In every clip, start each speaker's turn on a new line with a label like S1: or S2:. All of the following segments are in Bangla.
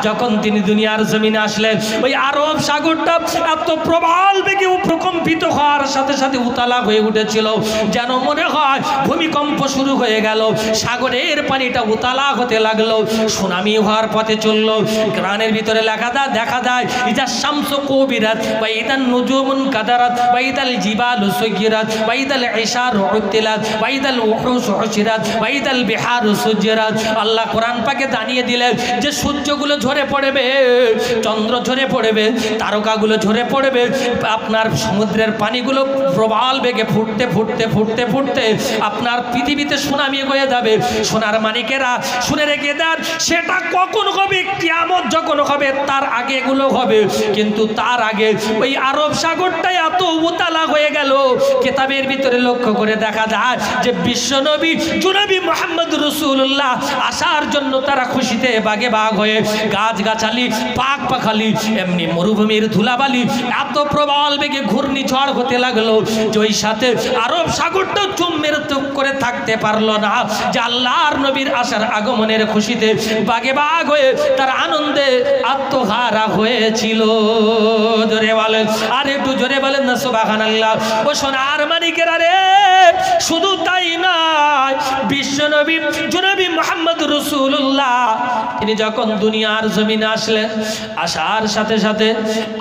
S1: যখন তিনি দুনিয়ার জমিনে আসলেন ওই আরব সাগরটা এত প্রবল বেগে প্রকম্পিত হওয়ার সাথে সাথে উতালা হয়ে উঠেছিল, যেন মনে হয় ভূমিকম্প শুরু হয়ে গেল। সাগরের পানিটা উতালা হতে লাগলো, সুনামি হওয়ার পথে চললো। কোরআনের ভিতরে দেখা যায় ইজা শামসু কুবিরাত ওয়া ইদান নুজুমুন কাদারাত ওয়া ইদাল জিবালু সুগিরাত ওয়া ইদাল ইশারু উতিলাত ওয়া ইদাল উহুশু উশিরাত ওয়া ইদাল বিহারু সুজিরাত। আল্লাহ কোরআন পাকে জানিয়ে দিলেন যে সূর্যগুলো ঝরে পড়বে, চন্দ্র ঝরে পড়বে, তারকাগুলো ঝরে পড়বে, আপনার সমুদ্রের পানিগুলো প্রবল বেগে ফুটতে ফুটতে ফুটতে ফুটতে আপনার পৃথিবীতে সুনামি হয়ে যাবে। সোনার মানিকেরা শুনে রেখে দেন, সেটা কখন হবে? কিয়ামত যখন হবে তার আগে এগুলো হবে। কিন্তু তার আগে ওই আরব সাগরটাই এত উতালা হয়ে গেল। কিতাবের ভিতরে লক্ষ্য করে দেখা যায় যে বিশ্বনবী জনাবি মুহাম্মদ রাসূলুল্লাহ আসার জন্য তারা খুশিতে বাগে বাগ হয়ে গাছগাছালি পাক পাখালি এমনি মরুভূমির ধুলাবালি এত প্রবল বেগে ঘূর্ণিঝড় হতে লাগলো যে ওই সাথে আরব সাগরটা চুম্বের চুপ করে থাকতে পারলো না, যে আল্লাহর নবীর আসার আগমনের খুশিতে বাগে বাগ হয়ে তার আনন্দে আত্মহারা হয়েছিল। জোরে বলেন, আর একটু জোরে বলেন না সুবহানাল্লাহ। ও সোনার মানিকেরা রে, শুধু তাই নয়, বিশ্বনবী জনাবি মুহাম্মদ রাসূলুল্লাহ তিনি যখন দুনিয়ার জমিনে আসলেন, আসার সাথে সাথে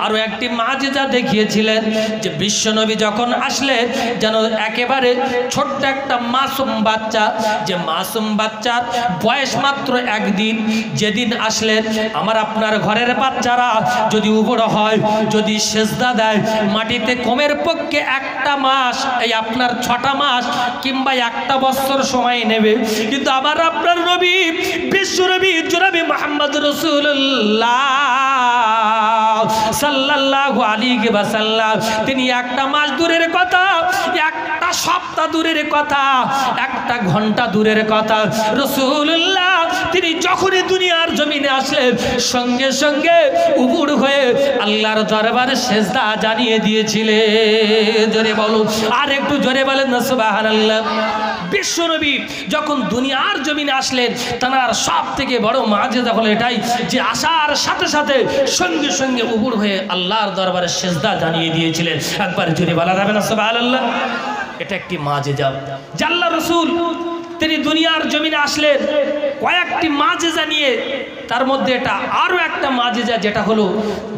S1: আরো একটি মাজিজা দেখিয়েছিলেন যে বিশ্বনবী যখন আসলেন যেন একেবারে ছোট্ট একটা মাসুম বাচ্চা, যে মাসুম বাচ্চার বয়স মাত্র একদিন, যেদিন আসলেন আমার আপনার ঘরের বাচ্চারা যদি উপড় হয়, যদি সেজদা দেয় মাটিতে, কমের পক্ষে একটা মাস, এই আপনার 6টা মাস কিংবা একটা বছর সময় নেবে। কিন্তু আমার আপনার নবী বিশ্বনবী জনাবি মুহাম্মদ রাসূলুল্লাহ সাল্লাল্লাহু আলাইহি ওয়াসাল্লাম তিনি একটা মাস দূরের কথা, একটা সপ্তাহ দূরের কথা, একটা ঘন্টা দূরের কথা, রাসূলুল্লাহ তিনি যখনই দুনিয়ার জমিনে আসলেন সঙ্গে সঙ্গে উপুড় হয়ে আল্লাহর দরবারে সেজদা জানিয়ে দিয়েছিলেন। জোরে বলুন, আর একটু জোরে বলেন না সুবহানাল্লাহ। বিশ্বনবী যখন দুনিয়ার জমিনে আসলেন তার সব থেকে বড় মাজিজা হলো এটাই যে আসার সাথে সাথে সঙ্গে সঙ্গে উপুড় হয়ে আল্লাহর দরবারে সেজদা জানিয়ে দিয়েছিলেন। একবার জোরে বলা যাবে না সুবহানাল্লাহ? এটা একটি মাজিজা। আল্লাহ রাসূল তিনি দুনিয়ার জমিনে আসলেন কয়েকটি মাজিজা নিয়ে, তার মধ্যে এটা আরও একটা মাজিজা, যেটা হলো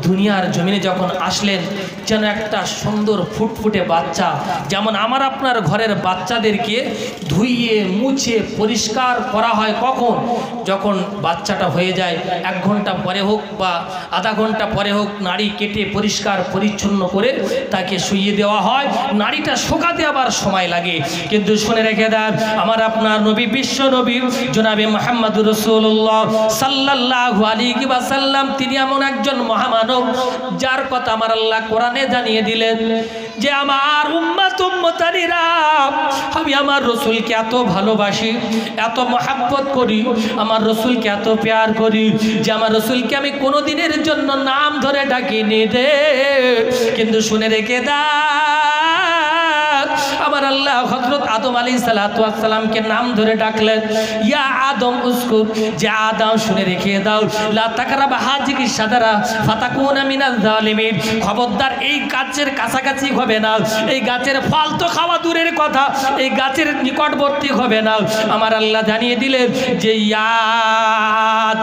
S1: দুনিয়ার জমিনে যখন আসলেন যেন একটা সুন্দর ফুটফুটে বাচ্চা, যেমন আমার আপনার ঘরের বাচ্চাদেরকে ধুইয়ে মুছে পরিষ্কার করা হয় কখন? যখন বাচ্চাটা হয়ে যায় 1 ঘন্টা পরে হোক বা আধা ঘন্টা পরে হোক, নাড়ি কেটে পরিষ্কার পরিচ্ছন্ন করে তাকে শুইয়ে দেওয়া হয়। নাড়িটা শুকাতে আবার সময় লাগে। কিন্তু শুনে রেখে দেন, আমার আপনার নবী বিশ্ব নবী জনাবে মুহাম্মদুর রাসূলুল্লাহ সাল্লাল্লাহু আলাইহি ওয়াসাল্লাম তিনি এমন একজন মহামানব যার কথা আমার আল্লাহ কোরআনে জানিয়ে দিলেন যে আমার উম্মত উম্মতানিরা, আমি আমার রাসূলকে এত ভালোবাসি, এত মহব্বত করি, আমার রাসূলকে এত প্যার করি যে আমার রাসূলকে আমি কোনো দিনের জন্য নাম ধরে ডাকিনি রে। কিন্তু শুনে রেখে দাও, আমার আল্লাহ হযরত আদম আলাইহিস সালাতু ওয়াস সালামকে নাম ধরে ডাকলেন, ইয়া আদম উসকুর, যে আদম শুনে রেখে দাও, লা তাকরাবা হাযিহি শাজারা ফাতাকুনা মিনাল জালিমিন, খবরদার এই গাছের কাছাকাছি হবে না, এই গাছের ফল তো খাওয়া দূরের কথা, এই গাছের নিকটবর্তী হবে না। আমার আল্লাহ জানিয়ে দিলেন যে ইয়া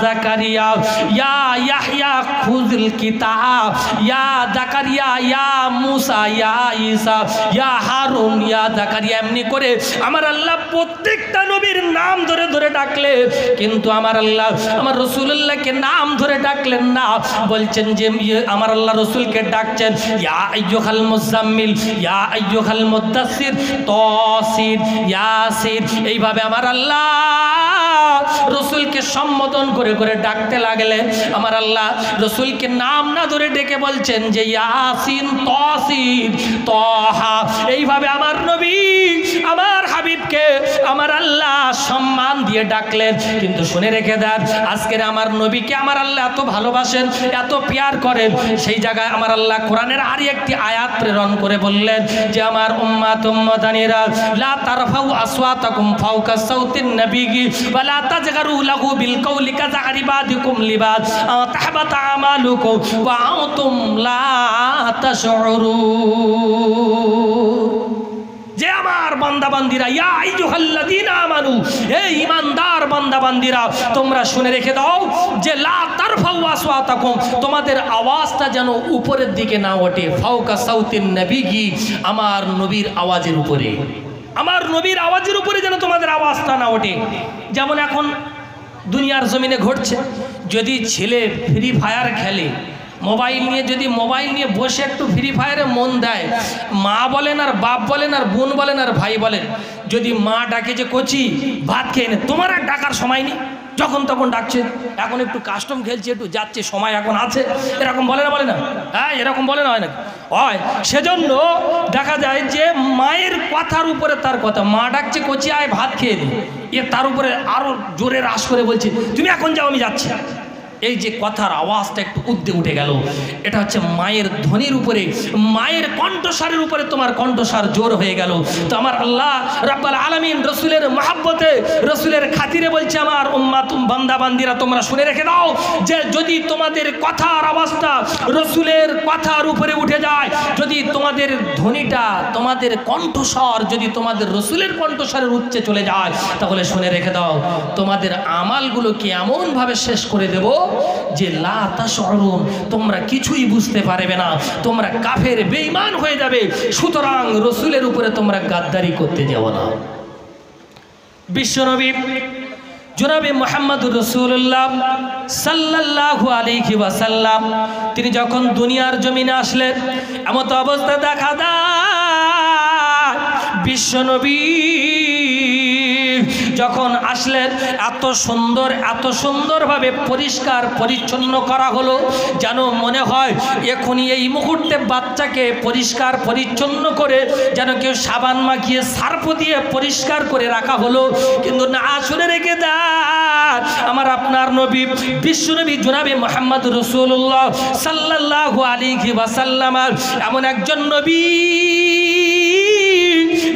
S1: জাকারিয়া, ইয়া ইয়াহইয়া খুযুল কিতাব, ইয়া জাকারিয়া, ইয়া মুসা, ইয়া ঈসা, ইয়া হারুন, ইয়া জাকারিয়া, এমনি করে আমার আল্লাহ প্রত্যেকটা নবীর নাম ধরে ধরে ডাকলে, কিন্তু আমার আল্লাহ আমার রাসূলুল্লাহকে নাম ধরে ডাকলেন না। বলছেন যে আমার আল্লাহ রাসূলকে ডাকছেন ইয়া আইয়ুহাল মুজাম্মিল, ইয়া আইয়ুহাল মুদ্দাসসির, তাসির, ইয়াসির, এইভাবে আমার আল্লাহ রাসূলকে সম্বোধন করে করে ডাকতে লাগলেন। আমার আল্লাহ রাসূলকে নাম না ধরে ডেকে বলছেন যে ইয়াসিন, তাসির, তাহা, এইভাবে আমার নবী আমার হাবিবকে আমার আল্লাহ সম্মান দিয়ে ডাকলেন। কিন্তু শুনে রেখে দেন, আজকের আমার নবীকে আমার আল্লাহ এত ভালোবাসেন, এত প্যার করেন, সেই জায়গায় আমার আল্লাহ কোরআনের আর একটি আয়াত প্রেরণ করে বললেন যে আমার উম্মাত উম্মতানিরা লা তারফাউ আসওয়াতাকুম ফাওকা সাউতিন নবিয়্যি ওয়া লা তাজগারু লাহু বিল কওলি কাযারি বাদিকুম লিবাদ তাহবাতা আমালুকুম ওয়া আনতুম লা তাশউরুন। যে আমার বান্দা বান্দিরা, ইয়া আইয়ুহাল্লাযীনা আমানু, হে ঈমানদার বান্দা বান্দিরা, তোমরা শুনে রেখে দাও যে লা তারফাউ আসওয়াতাকুম, তোমাদের আওয়াজটা যেন উপরের দিকে না ওঠে, ফাওকা সাউতিন নবী, আমার নবীর আওয়াজের উপরে, আমার নবীর আওয়াজের উপরে যেন তোমাদের আওয়াজটা না ওঠে। যেমন এখন দুনিয়ার জমিনে ঘটছে, যদি ছেলে ফ্রি ফায়ার খেলে, মোবাইল নিয়ে যদি মোবাইল নিয়ে বসে একটু ফ্রি ফায়ারে মন দেয়, মা বলেন আর বাপ বলেন আর বোন বলেন আর ভাই বলেন, যদি মা ডাকে যে কচি ভাত খেয়ে নে, তোমার আর ডাকার সময় নেই, যখন তখন ডাকছে, এখন একটু কাস্টম খেলছে, একটু যাচ্ছে, সময় এখন আছে, এরকম বলে না, বলে না? হ্যাঁ, এরকম বলে না, হয় না? হয়। সেজন্য দেখা যায় যে মায়ের কথার উপরে তার কথা, মা ডাকছে কচি আয় ভাত খেয়ে নি, এ তার উপরে আরো জোরে রাস করে বলছে তুমি এখন যাও, আমি যাচ্ছি। এই যে কথার আওয়াজটা একটু উদ্দে উঠে গেল, এটা হচ্ছে মায়ের ধ্বনির উপরে, মায়ের কণ্ঠস্বরের উপরে তোমার কণ্ঠস্বর জোর হয়ে গেল। তো আমার আল্লাহ রাব্বুল আলামিন রসুলের মহাব্বতে, রসুলের খাতিরে বলছে, আমার উম্মাত বান্দা বান্দিরা তোমরা শুনে রেখে দাও যে যদি তোমাদের কথার আওয়াজটা রসুলের কথার উপরে উঠে যায়, যদি তোমাদের ধ্বনিটা, তোমাদের কণ্ঠস্বর যদি তোমাদের রসুলের কণ্ঠস্বরের উচ্চে চলে যায়, তাহলে শুনে রেখে দাও তোমাদের আমালগুলোকে এমনভাবে শেষ করে দেব যে লা তাশউরুন, তোমরা কিছুই বুঝতে পারবে না, তোমরা কাফের বেঈমান হয়ে যাবে। সুতরাং রসুলের উপরে তোমরা গাদ্দারি করতে যাও না। বিশ্বনবী জনাবে মুহাম্মদুর রাসূলুল্লাহ সাল্লাল্লাহু আলাইহি ওয়াসাল্লাম তিনি যখন দুনিয়ার জমিনে আসলেন, এমন অবস্থা দেখা যায় বিশ্বনবী যখন আসলেন এত সুন্দরভাবে পরিষ্কার পরিচ্ছন্ন করা হলো, যেন মনে হয় এখনই এই মুহূর্তে বাচ্চাকে পরিষ্কার পরিচ্ছন্ন করে যেন কেউ সাবান মাখিয়ে সার্ফ দিয়ে পরিষ্কার করে রাখা হলো। কিন্তু না, শুনে রেখে দেন, আমার আপনার নবী বিশ্বনবী জনাবে মুহাম্মদুর রাসূলুল্লাহ সাল্লাল্লাহু আলাইহি ওয়াসাল্লাম এমন একজন নবী,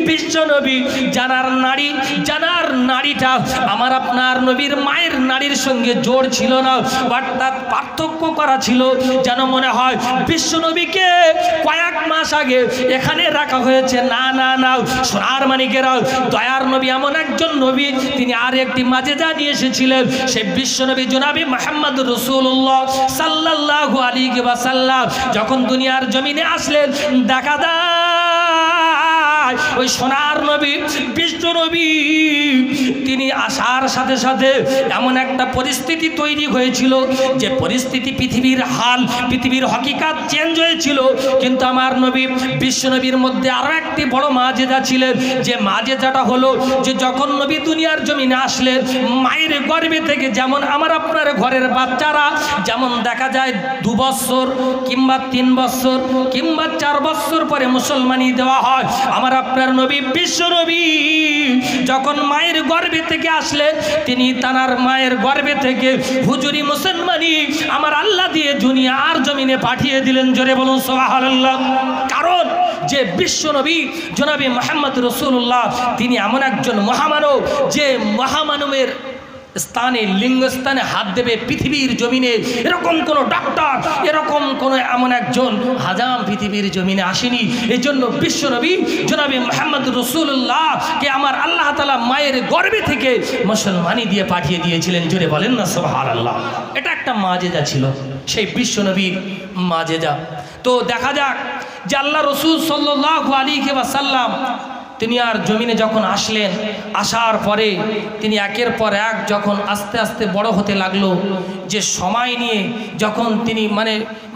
S1: বিশ্বনবী জানার নারীটা আমার আপনার নবীর মায়ের নারীর সঙ্গে জোড় ছিল না, অর্থাৎ পার্থক্য করা ছিল, যেন মনে হয় বিশ্বনবীকে কয়েক মাস আগে এখানে রাখা হয়েছে। না না না, সোনার মানিকেরা, দয়ার নবী এমন একজন নবী, তিনি আর একটি মাজেদা নিয়ে এসেছিলেন। সেই বিশ্বনবী জনাবে মুহাম্মদুর রাসূলুল্লাহ সাল্লাল্লাহু আলাইহি ওয়াসাল্লাম যখন দুনিয়ার জমিনে আসলেন, দেখা যায় ওই সোনার নবী বিশ্বনবী তিনি আসার সাথে সাথে এমন একটা পরিস্থিতি তৈরি হয়েছিল, যে পরিস্থিতি পৃথিবীর হাল, পৃথিবীর হকিকাত চেঞ্জ হয়েছিল। কিন্তু আমার নবী বিশ্বনবীর মধ্যে আরো একটি বড় মাজেদা ছিলেন, যে মাজেদাটা হলো যে যখন নবী দুনিয়ার জমিনে আসলেন, মায়ের গর্ভে থেকে যেমন আমার আপনার ঘরের বাচ্চারা যেমন দেখা যায় 2 বছর কিংবা 3 বছর কিংবা 4 বছর পরে মুসলমানি দেওয়া হয়, আমার আপনার নবী বিশ্বনবী যখন মায়ের গর্ভে থেকে আসলেন, তিনি তার মায়ের গর্ভে থেকে হুজুরি মুসলমানি আমার আল্লাহ দিয়ে দুনিয়া আর জমিনে পাঠিয়ে দিলেন। জোরে বলুন সুবহানাল্লাহ। কারণ যে বিশ্বনবী জনাবে মুহাম্মদ রাসূলুল্লাহ তিনি এমন একজন মহামানব, যে মহামানবের স্থানে, লিঙ্গস্থানে হাত দেবে পৃথিবীর জমিনে এরকম কোন ডাক্তার, এরকম কোন এমন একজন হাজাম পৃথিবীর জমিনে আসেনি। এই জন্য বিশ্বনবী জনাবে মুহাম্মদ রাসূলুল্লাহ কে আমার আল্লাহ তাআলা মায়ের গর্ভে থেকে মুসলমানি দিয়ে পাঠিয়ে দিয়েছিলেন। জোরে বলেন না সুবহানাল্লাহ। এটা একটা মাজেদা ছিল, সেই বিশ্বনবীর মাজেদা। তো দেখা যাক যে আল্লাহ রাসূল সাল্লাল্লাহু আলাইহি ওয়াসাল্লাম তিনি আর জমিনে যখন আসলেন, আসার পরে তিনি একের পর এক যখন আস্তে আস্তে বড় হতে লাগলো, যে সময় নিয়ে যখন তিনি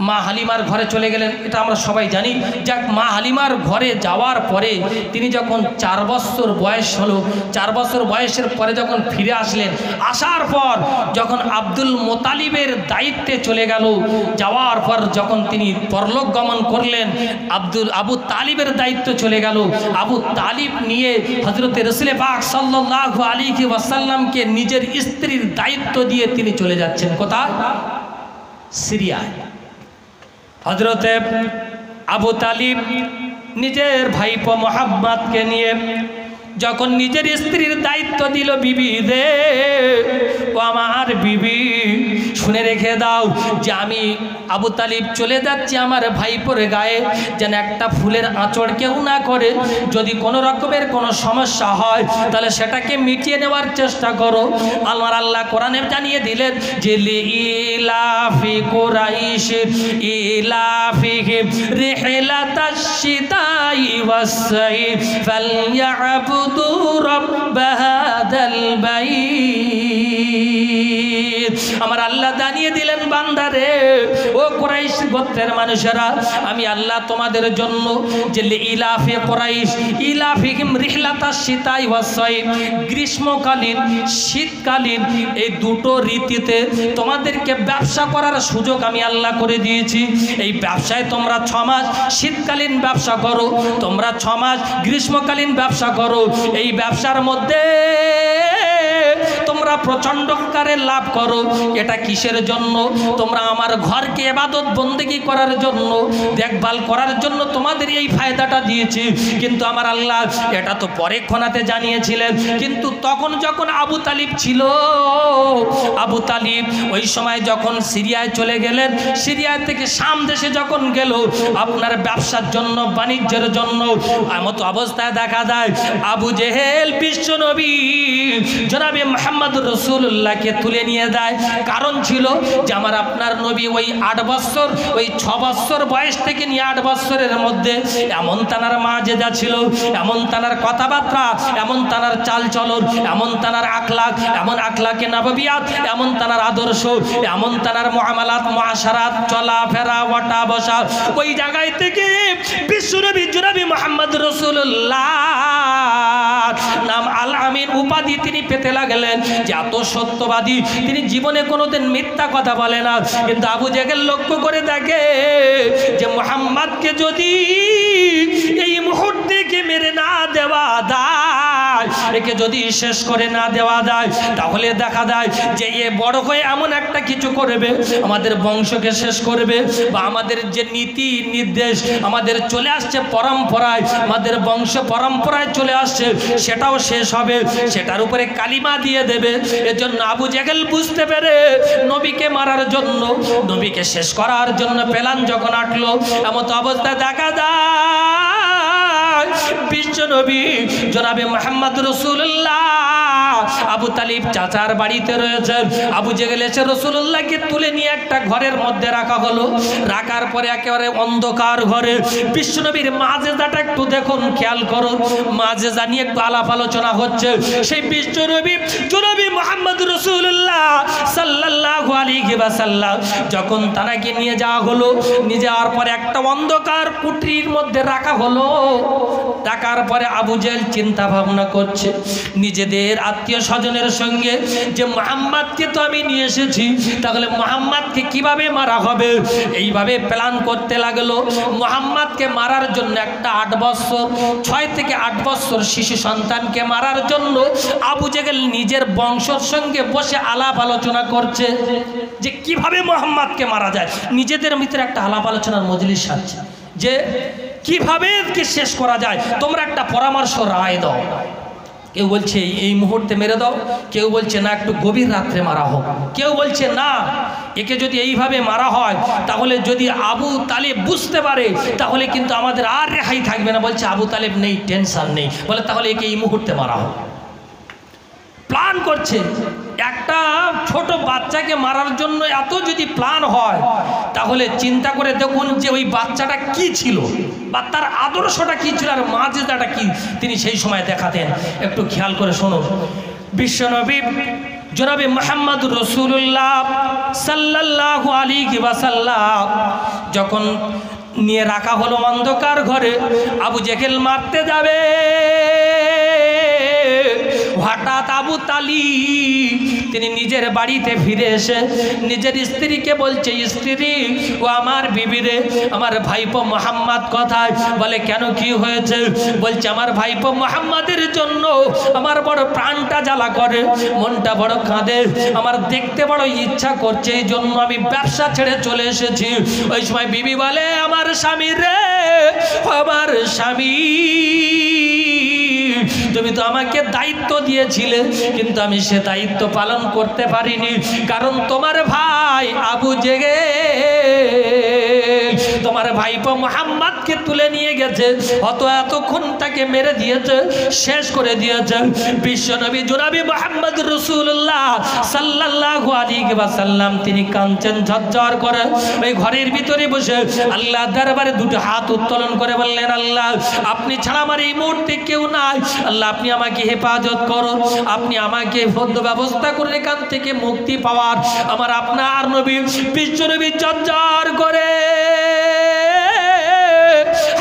S1: মা হালিমার ঘরে চলে গেলেন, এটা আমরা সবাই জানি। যাক, মা হালিমার ঘরে যাওয়ার পরে তিনি যখন 4 বছর বয়স হলো, 4 বছর বয়সের পরে যখন ফিরে আসলেন, আসার পর যখন আব্দুল মোতালিবের দায়িত্বে চলে গেল, যাওয়ার পর যখন তিনি পরলোক গমন করলেন, আবু তালিবের দায়িত্ব চলে গেল। আবু তালিব নিয়ে হযরতে রাসূল পাক সাল্লাল্লাহু আলাইহি ওয়াসাল্লামকে নিজের স্ত্রীর দায়িত্ব দিয়ে তিনি চলে যাচ্ছেন কোথায়? সিরিয়ায়। হযরতে আবু তালিব নিজের ভাইপো মুহাম্মদকে নিয়ে যখন নিজের স্ত্রীর দায়িত্ব দিল, বিবি রে, ও আমার বিবি শুনে রেখে দাও যে আমি আবু তালিব চলে যাচ্ছি আমার ভাইপোর গায়ে, যেন একটা ফুলের আঁচড় কেউ না করে। যদি কোনো রকমের কোনো সমস্যা হয় তাহলে সেটাকে মিটিয়ে নেওয়ার চেষ্টা করো। আমার আল্লাহ কোরআনে জানিয়ে দিলেন যে লিইলাফি কুরাইশ ইলাফিহিম রিহলাতাশ শিতাই ওয়াস সাইফ ফালইয়াবুদু রাব্ব হাযাল বাইত। আমার আল্লাহ জানিয়ে দিলেন, বান্দারে, ও কুরাইশ গোত্রের মানুষেরা, আমি আল্লাহ তোমাদের জন্য যে ইলাফি কুরাইশ ইলাফিহিম রিহলাতাশ শিতাই ওয়াস সাইফ, গ্রীষ্মকালীন শীতকালীন এই দুটো ঋতুতে তোমাদেরকে ব্যবসা করার সুযোগ আমি আল্লাহ করে দিয়েছি। এই ব্যবসায় তোমরা 6 মাস শীতকালীন ব্যবসা করো, তোমরা 6 মাস গ্রীষ্মকালীন ব্যবসা করো। এই ব্যবসার মধ্যে তোমরা প্রচন্ড আকারে লাভ করো। এটা কিসের জন্য? তোমরা আমার ঘরকে ইবাদত বন্দেগী করার জন্য, দেখভাল করার জন্য তোমাদের এই ফায়দাটা দিয়েছি। কিন্তু আমার আল্লাহ এটা তো পরে ক্ষণাতে জানিয়েছিলেন। কিন্তু তখন যখন আবু তালিব ছিল, আবু তালিব ওই সময় যখন সিরিয়ায় চলে গেলেন, সিরিয়া থেকে শাম দেশে যখন গেল আপনার ব্যবসার জন্য, বাণিজ্যের জন্য, এমতো অবস্থায় দেখা যায় আবু জেহেল বিশ্ব নবী জনাবে মুহাম্মদ রাসূলুল্লাহকে তুলে নিয়ে যায়। কারণ ছিল যে আমার আপনার নবী ওই 8 বছর, ওই 6 বছর বয়স থেকে নিয়ে 8 বছরের মধ্যে এমন তানার মাজেজা ছিল, এমন তানার কথাবার্তা, এমন তানার চালচলন, এমন তানার আখলাক, এমন আখলাকে নববিয়াত, এমন তানার আদর্শ, এমন তানার মুআমালাত মুআশারাত, চলাফেরা, ওঠা বসা, ওই জায়গায় থেকে বিশ্বনবী জনাবে মুহাম্মদ রাসূলুল্লাহ নাম আল আমিন উপাধি তিনি পেতে লাগলেন। যে এত সত্যবাদী, তিনি জীবনে কোনোদিন মিথ্যা কথা বলে না। কিন্তু আবু জেহেল লক্ষ্য করে দেখে যে মুহাম্মদকে যদি এই মুহূর্তে কে মেরে না দেওয়া যায়, একে যদি শেষ করে না দেওয়া যায়, তাহলে দেখা যায় যে এ বড় হয়ে এমন একটা কিছু করবে, আমাদের বংশকে শেষ করবে, বা আমাদের যে নীতি নির্দেশ আমাদের চলে আসছে পরম্পরায়, আমাদের বংশ পরম্পরায় চলে আসছে, সেটাও শেষ হবে, সেটার উপরে কালিমা দিয়ে দেবে। এজন্য আবু জেহেল বুঝতে পেরে নবীকে মারার জন্য, নবীকে শেষ করার জন্য প্ল্যান যখন আটলো, এমত অবস্থায় দেখা যায় বিশ্ব নবী জনাবে মুহাম্মদ রাসূলুল্লাহ আবু তালিব চাচার বাড়িতে রয়েছেন। আবু জেহেল এসে রাসূলুল্লাহকে তুলে নিয়ে একটা ঘরের মধ্যে রাখা হলো। রাখার পরে একেবারে অন্ধকার ঘরে বিশ্বনবীর মাজেজাটা একটু দেখুন, খেয়াল করুন, মাজেজা নিয়ে একটু আলাপ আলোচনা হচ্ছে। সেই বিশ্বনবী জনাবে মুহাম্মদ রাসূলুল্লাহ সাল্লাল্লাহু আলাইহি ওয়াসাল্লাম যখন তানাকে নিয়ে যাওয়া হলো, নিয়ে যাওয়ার পরে একটা অন্ধকার কুঠরির মধ্যে রাখা হলো। রাখার পরে আবু জেহেল চিন্তা ভাবনা করছে নিজেদের আত্মীয় স্বজনের সঙ্গে যে মুহাম্মদকে তো আমি নিয়ে এসেছি, তাহলে মুহাম্মদকে কিভাবে মারা হবে, এইভাবে প্ল্যান করতে লাগলো। মুহাম্মদকে মারার জন্য একটা 8 বছর 6 থেকে 8 বছর শিশু সন্তানকে মারার জন্য আবু জেহেল নিজের বংশের সঙ্গে বসে আলাপ আলোচনা করছে যে কিভাবে মুহাম্মদকে মারা যায়। নিজেদের ভিতরে একটা আলাপ আলোচনার মজলিস আছে যে কিভাবে কি শেষ করা যায়, তোমরা একটা পরামর্শ রায় দাও। কেউ বলছে এই মুহূর্তে মেরে দাও, কেউ বলছে না একটু গভীর রাত্রে মারা হোক, কেউ বলছে না একে যদি এইভাবে মারা হয় তাহলে যদি আবু তালেব বুঝতে পারে তাহলে কিন্তু আমাদের আর রেহাই থাকবে না। বলছে আবু তালেব নেই, টেনশন নেই, বলে তাহলে একে এই মুহূর্তে মারা হোক। প্ল্যান করছে। একটা ছোট বাচ্চাকে মারার জন্য এত যদি প্ল্যান হয়, তাহলে চিন্তা করে দেখুন যে ওই বাচ্চাটা কি ছিল বা তার আদর্শটা কি ছিল আর মাজেদাটা কি তিনি সেই সময় দেখাতেন। একটু খেয়াল করে শোনো। বিশ্বনবী জনাবে মুহাম্মদ রাসূলুল্লাহ সাল্লাল্লাহু আলাইহি ওয়াসাল্লাম যখন নিয়ে রাখা হলো অন্ধকার ঘরে, আবু জেহেল মারতে যাবে। হঠাৎ আবু তালিব তিনি নিজের বাড়িতে ফিরে এসে নিজের স্ত্রীকে বলছে, স্ত্রী ও আমার বিবিরে, আমার ভাইপো মুহাম্মদ কোথায়? বলে কেন, কি হয়েছে? বলছে আমার ভাইপো মুহাম্মাদের জন্য আমার বড় প্রাণটা জ্বালা করে, মনটা বড় কাঁদে, আমার দেখতে বড় ইচ্ছা করছে, এই জন্য আমি ব্যবসা ছেড়ে চলে এসেছি। ওই সময় বিবি বলে, আমার স্বামী রে, আমার স্বামী, তুমি তো আমাকে দায়িত্ব দিয়েছিলে, কিন্তু আমি সে দায়িত্ব পালন করতে পারিনি, কারণ তোমার ভাই আবু জেহেল তোমার ভাইপো মুহাম্মদকে তুলে নিয়ে গেছে, এতক্ষণ তাকে মেরে দিয়েছে, শেষ করে দিয়েছে। বিশ্বনবী জনাবি মুহাম্মদ রাসূলুল্লাহ সাল্লাল্লাহু আলাইহি ওয়াসাল্লাম তিনি কাঁদছেন ঝরঝর করে, ওই ঘরের ভিতরে বসে আল্লাহ দরবারে দুটো হাত উত্তোলন করে বললেন, আল্লাহ আপনি ছাড়া আমার এই মুহূর্তে কেউ নাই, আল্লাহ আপনি আমাকে হেফাজত করুন, আপনি আমাকে ব্যবস্থা করে এখান থেকে মুক্তি পাওয়ার। আমার আপনার নবী বিশ্বনবী ঝরঝর করে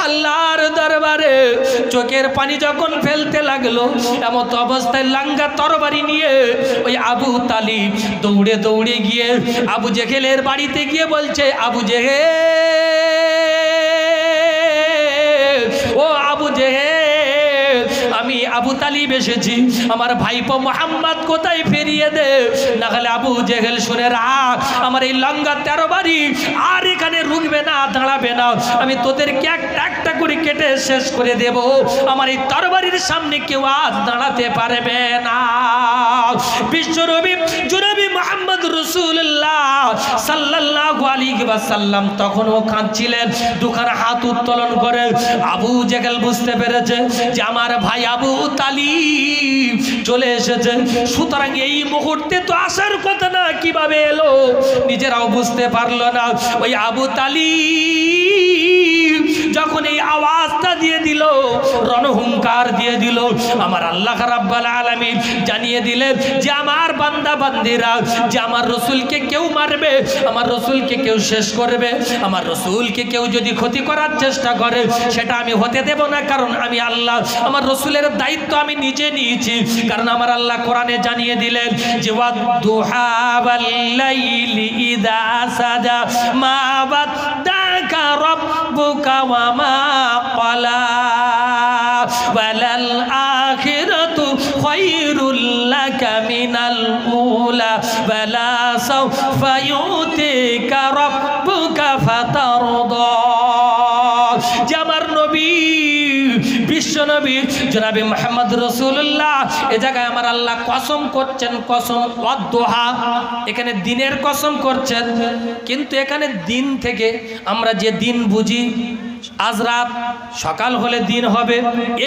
S1: আল্লাহর দরবারে চোখের পানি যখন ফেলতে লাগলো, এমত অবস্থায় লাঙ্গা তরবারি নিয়ে ওই আবু তালিব দৌড়ে দৌড়ে গিয়ে আবু জেহেলের বাড়িতে গিয়ে বলছে, আবু জেহেল, ও আবু জেহেল, আমি আবু তালিব এসেছি, আমার ভাইপো মুহাম্মদ কোথায় ফিরিয়ে দে, না হলে আবু জেহেল শুনে রাখ, আমার এই লঙ্গা 13 বাড়ি আর এখানে রুকবে না, দাঁড়াবে না, আমি তোদেরকে একটা একটা করে কেটে শেষ করে দেব, আমার এই তরবারির সামনে কেউ আর দাঁড়াতে পারবে না। বিশ্বনবী জনাবি মুহাম্মদ রাসূলুল্লাহ সাল্লাল্লাহু আলাইহি ওয়াসাল্লাম তখনও কাঁদছিলেন, দুখানা হাত উত্তোলন করে। আবু জেহেল বুঝতে পেরেছে যে আমার ভাই আবু তালিব চলে এসেছে, সুতরাং এই মুহূর্তে তো আসার কথা না, কিভাবে এলো নিজেরাও বুঝতে পারলো না। ওই আবু তালিব যখন এই আওয়াজটা দিয়ে দিল, রণহুঙ্কার দিয়ে দিল, আমার আল্লাহ রাব্বুল আলামিন জানিয়ে দিলেন যে আমার বান্দা বান্দিরা, যে আমার রসুলকে কেউ মারবে, আমার রসুলকে কেউ শেষ করবে, আমার রসুলকে কেউ যদি ক্ষতি করার চেষ্টা করে, সেটা আমি হতে দেব না, কারণ আমি আল্লাহ, আমার রসুলের দায়িত্ব আমি নিজে নিয়েছি। কারণ আমার আল্লাহ কোরআনে জানিয়ে দিলেন যে ওয়াদ-দুহা ওয়াল-লাইলি ইযা সাজা মা ওয়াদ্দাকা রাব্বুকা ওয়া মা ক্বালা ওয়ালাল আখিরাতু খায়রুল লাকা মিনাল উলা ওয়ালা সাওফা ইউতিকা রাব্বুকা ফাতারদা। যে আমার নবী বিশ্বনবী জনাবে মুহাম্মদ রাসূলুল্লাহ এই জায়গায় আমার আল্লাহ কসম করছেন, কসম ওয়াদ-দুহা, এখানে দিনের কসম করছেন, কিন্তু এখানে দিন থেকে আমরা যে দিন বুঝি, আজ রাত সকাল হলে দিন হবে,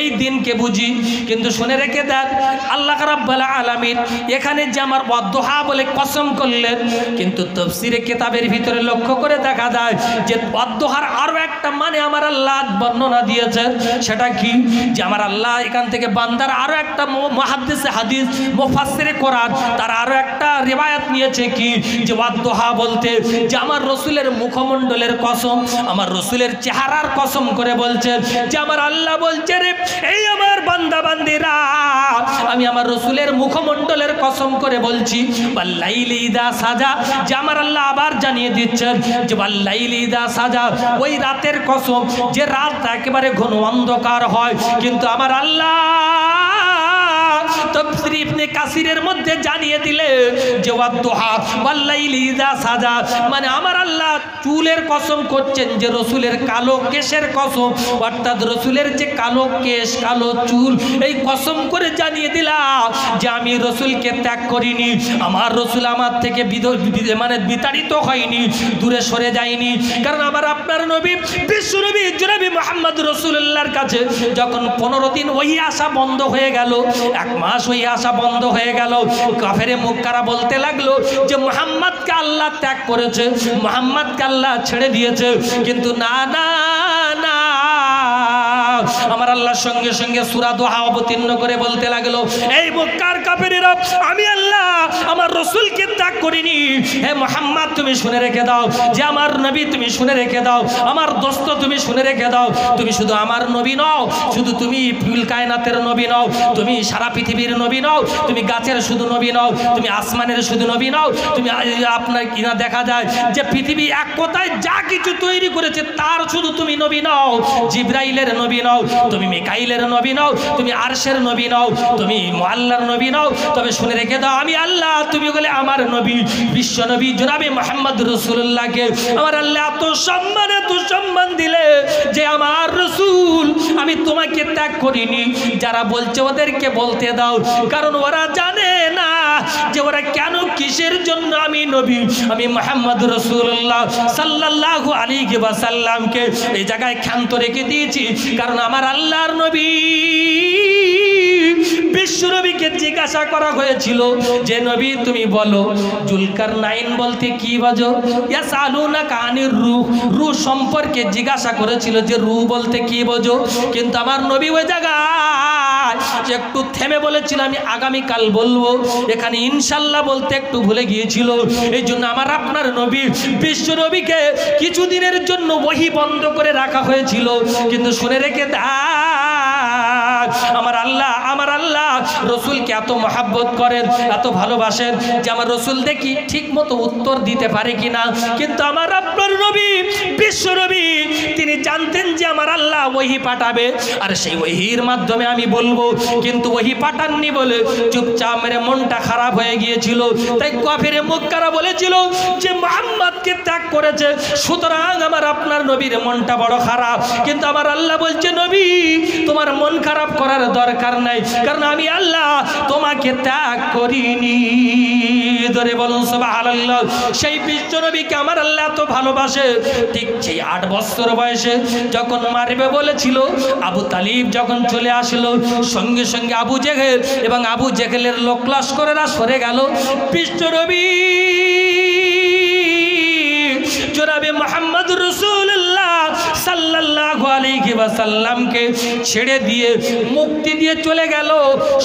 S1: এই দিনকে বুঝি, কিন্তু শুনে রেখে দেন আল্লাহ রাব্বুল আলামিন এখানে যে আমার ওয়াদ-দুহা বলে কসম করলেন, কিন্তু তাফসীরে কিতাবের ভিতরে লক্ষ্য করে দেখা যায় যে ওয়াদ-দুহার আরো একটা মানে আমার আল্লাহ বর্ণনা দিয়েছেন। সেটা কি, যে আমার আল্লাহ এখান থেকে বান্দার আরো একটা মুহাদ্দিসে হাদিস মুফাসসিরে কোরআন তার আরো একটা রিওয়ায়াত নিয়েছে কি, যে ওয়াদ-দুহা বলতে যে আমার রসুলের মুখমণ্ডলের কসম, আমার রসুলের চেহারার কসম করে বলছেন, যে আমার আল্লাহ বলছে রে এই আমার বান্দা বান্দিরা, আমি আমার রসুলের মুখমণ্ডলের কসম করে বলছি, ওয়াল-লাইলি ইযা সাজা, যে আমার আল্লাহ আবার জানিয়ে দিচ্ছেন যে ওয়াল-লাইলি ইযা সাজা, ওই রাতের কসম যে রাত একেবারে ঘন অন্ধকার হয়, কিন্তু আমার আল্লাহ তাফসীর ইবনে কাসিরের মধ্যে জানিয়ে দিলে যে ওয়াদ-দুহা ওয়াল-লাইলি ইযা সাজা, মানে আমার আল্লাহ চুলের কসম করছেন, যে রসুলের কালো কেশের কসম, অর্থাৎ রসুলের যে কালো কেশ কালো চুল, এই কসম করে জানিয়ে দিলাম যে আমি রসুলকে ত্যাগ করিনি, আমার রসুল আমার থেকে মানে বিতাড়িত হয়নি, দূরে সরে যায়নি। কারণ আমার আপনার নবী বিশ্বনবী জনাবি মুহাম্মদ রাসূলুল্লাহর কাছে যখন 15 দিন ওই আসা বন্ধ হয়ে গেল, 1 মাস ওই আসা বন্ধ হয়ে গেল, কাফেরে মক্কারা বলতে লাগলো যে মুহাম্মদকে আল্লাহ ত্যাগ করেছে, মুহাম্মদকে আল্লাহ ছেড়ে দিয়েছে, কিন্তু না না না, আমার আল্লাহর সঙ্গে সঙ্গে সূরা দুহা অবতীর্ণ করে বলতে লাগলো, এই মক্কার কাফেরেরা, আমি আল্লাহ আমার রসুলকে ত্যাগ করিনি, হে মুহাম্মদ তুমি শুনে রেখে দাও, যে আমার নবী তুমি শুনে রেখে দাও, আমার দোস্ত তুমি শুনে রেখে দাও, তুমি শুধু আমার নবী নও, শুধু তুমি ফুল কায়নাতের নবী নও, তুমি সারা পৃথিবীর নবী নও, তুমি গাছের শুধু নবী নও, তুমি আসমানের শুধু নবী নও, তুমি আপনার কিনা দেখা যায় যে পৃথিবী এক কথায় যা কিছু তৈরি করেছে তার শুধু তুমি নবী নও, জিবরাইলের নবী নও, নও, তুমি মিকাইলের নবী নও, তুমি আরশের নবী নও, তুমি আল্লাহর নবী নও, তবে শুনে রেখে দাও আমি আল্লাহ, তুমি বলে আমার নবী বিশ্ব নবী জনাবে মুহাম্মদ রাসূলুল্লাহকে আমার আল্লাহ এত সম্মান দিলে যে আমার রাসূল আমি তোমাকে ত্যাগ করিনি। যারা বলছে ওদেরকে বলতে দাও, কারণ ওরা জানে না যে ওরা কেন কিসের জন্য আমি নবী আমি মুহাম্মদ রাসূলুল্লাহ সাল্লাল্লাহু আলাইহি ওয়াসাল্লামকে এই জায়গায় ক্ষান্ত রেখে দিয়েছি। কারণ আমার আল্লাহর নবী বিশ্বনবীকে জিজ্ঞাসা করা হয়েছিল যে নবী তুমি বলো জুলকারনাইন বলতে কি বোঝো? ইয়াসালুনাকা আনির রূহ, রূহ সম্পর্কে জিজ্ঞাসা করেছিল যে রূহ বলতে কি বোঝো? কিন্তু আমার নবী ওই জায়গায় একটু থেমে বলেছিল আমি আগামীকাল বলবো, এখানে ইনশাল্লাহ বলতে একটু ভুলে গিয়েছিল। এই জন্য আমার আপনার নবী বিশ্ব নবীকে কিছুদিনের জন্য ওহী বন্ধ করে রাখা হয়েছিল। কিন্তু শুনে রেখে আমার আল্লাহ রসুলকে এত মহাব্বত করেন, এত ভালোবাসেন যে আমার রসুল দেখি ঠিক মতো উত্তর দিতে পারে কিনা। কিন্তু আমার আপনার নবী বিশ্ব নবী তিনি জানতেন যে আমার আল্লাহ ওহী পাঠাবে আর সেই ওহীর মাধ্যমে আমি বলবো, কিন্তু ওহী পাঠাননি বলে চুপচাপ মেরে মনটা খারাপ হয়ে গিয়েছিল। তাই কাফিরে মক্কারা বলেছিল যে মুহাম্মদকে ত্যাগ করেছে, সুতরাং আমার আপনার নবীর মনটা বড় খারাপ। কিন্তু আমার আল্লাহ বলছে নবী তোমার মন খারাপ করার দরকার নাই, কারণ আমি আল্লাহ তোমাকে ত্যাগ করিনি। ধরে বলুন সুবহানাল্লাহ। সেই বিশ্ব নবীকে আমার আল্লাহ তো ভালোবাসে। ঠিক সেই 8 বছর বয়সে যখন মারবে বলেছিল, আবু তালিব যখন চলে আসলো, সঙ্গে সঙ্গে আবু জেহেল এবং আবু জেহেলের লোক লস্করেরা সরে গেল। বিশ্ব নবী জনাবে মুহাম্মদ রাসূলুল্লাহ সাল্লাল্লাহু আলাইহি ওয়াসাল্লামকে ছেড়ে দিয়ে মুক্তি দিয়ে চলে গেল।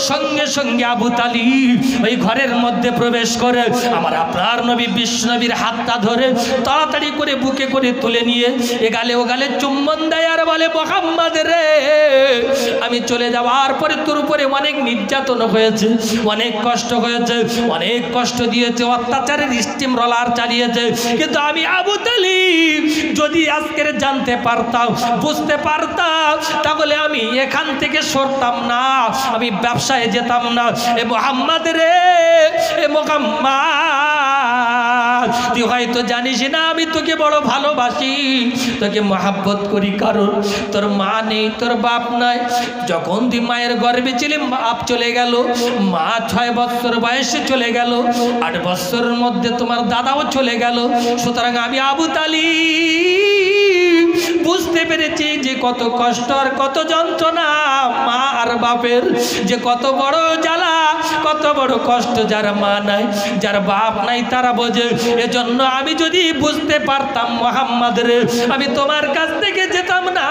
S1: সঙ্গে সঙ্গে আবু তালিব ওই ঘরের মধ্যে প্রবেশ করে আমার আপনার নবী বিশ্ব নবীর হাতটা ধরে তাড়াতাড়ি করে বুকে করে তুলে নিয়ে এগালে ওগালে চুম্বন দেয় আর বলে মুহাম্মদ রে, আমি চলে যাওয়ার পরে তোর উপরে অনেক নির্যাতন হয়েছে, অনেক কষ্ট হয়েছে, অনেক কষ্ট দিয়েছে, অত্যাচারের স্টিম রোলার চালিয়েছে, কিন্তু আমি আবু তালিব যদি আজকের জানতে পারতাম, বুঝতে পারতাম, তাহলে আমি এখান থেকে সরতাম না, আমি ব্যবসায় যেতাম না। এ মুহাম্মদ রে, এ মুহাম্মদ তুই হয়তো জানিস না আমি তোকে বড় ভালোবাসি, তোকে মহাব্বত করি, কারণ তোর মা নেই, তোর বাপ নাই। যখন তুই মায়ের গর্ভে ছিলি বাপ চলে গেল, মা 6 বছর বয়সে চলে গেল, 8 বছরের মধ্যে তোমার দাদাও চলে গেল। সুতরাং আমি আবু তালিব বুঝতে পেরেছি যে কত কষ্ট আর কত যন্ত্রণা মা আর বাপের, যে কত বড় জ্বালা, কত বড় কষ্ট যার মা নাই, যার বাপ নাই তারা বোঝে। এজন্য আমি যদি বুঝতে পারতাম মুহাম্মদ রে, আমি তোমার কাছ থেকে যেতাম না।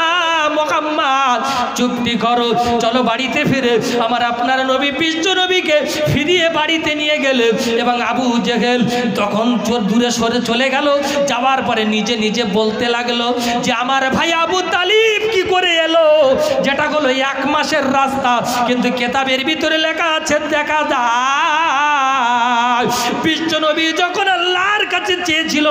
S1: মুহাম্মদ চুপটি করো, চলো বাড়িতে ফিরে। আমার আপনার নবী বিশ্ব নবীকে ফিরিয়ে বাড়িতে নিয়ে গেলে এবং আবু জেহেল তখন দূরে সরে চলে গেল। যাওয়ার পরে নিজে নিজে বলতে লাগলো যে আমার ভাই আবু তালিব কি করে এলো, যেটা হলো 1 মাসের রাস্তা, কিন্তু কেতাবের ভিতরে লেখা আছে, দেখা যায় বিশ্ব নবী যখন আল্লাহর কাছে চেয়েছিল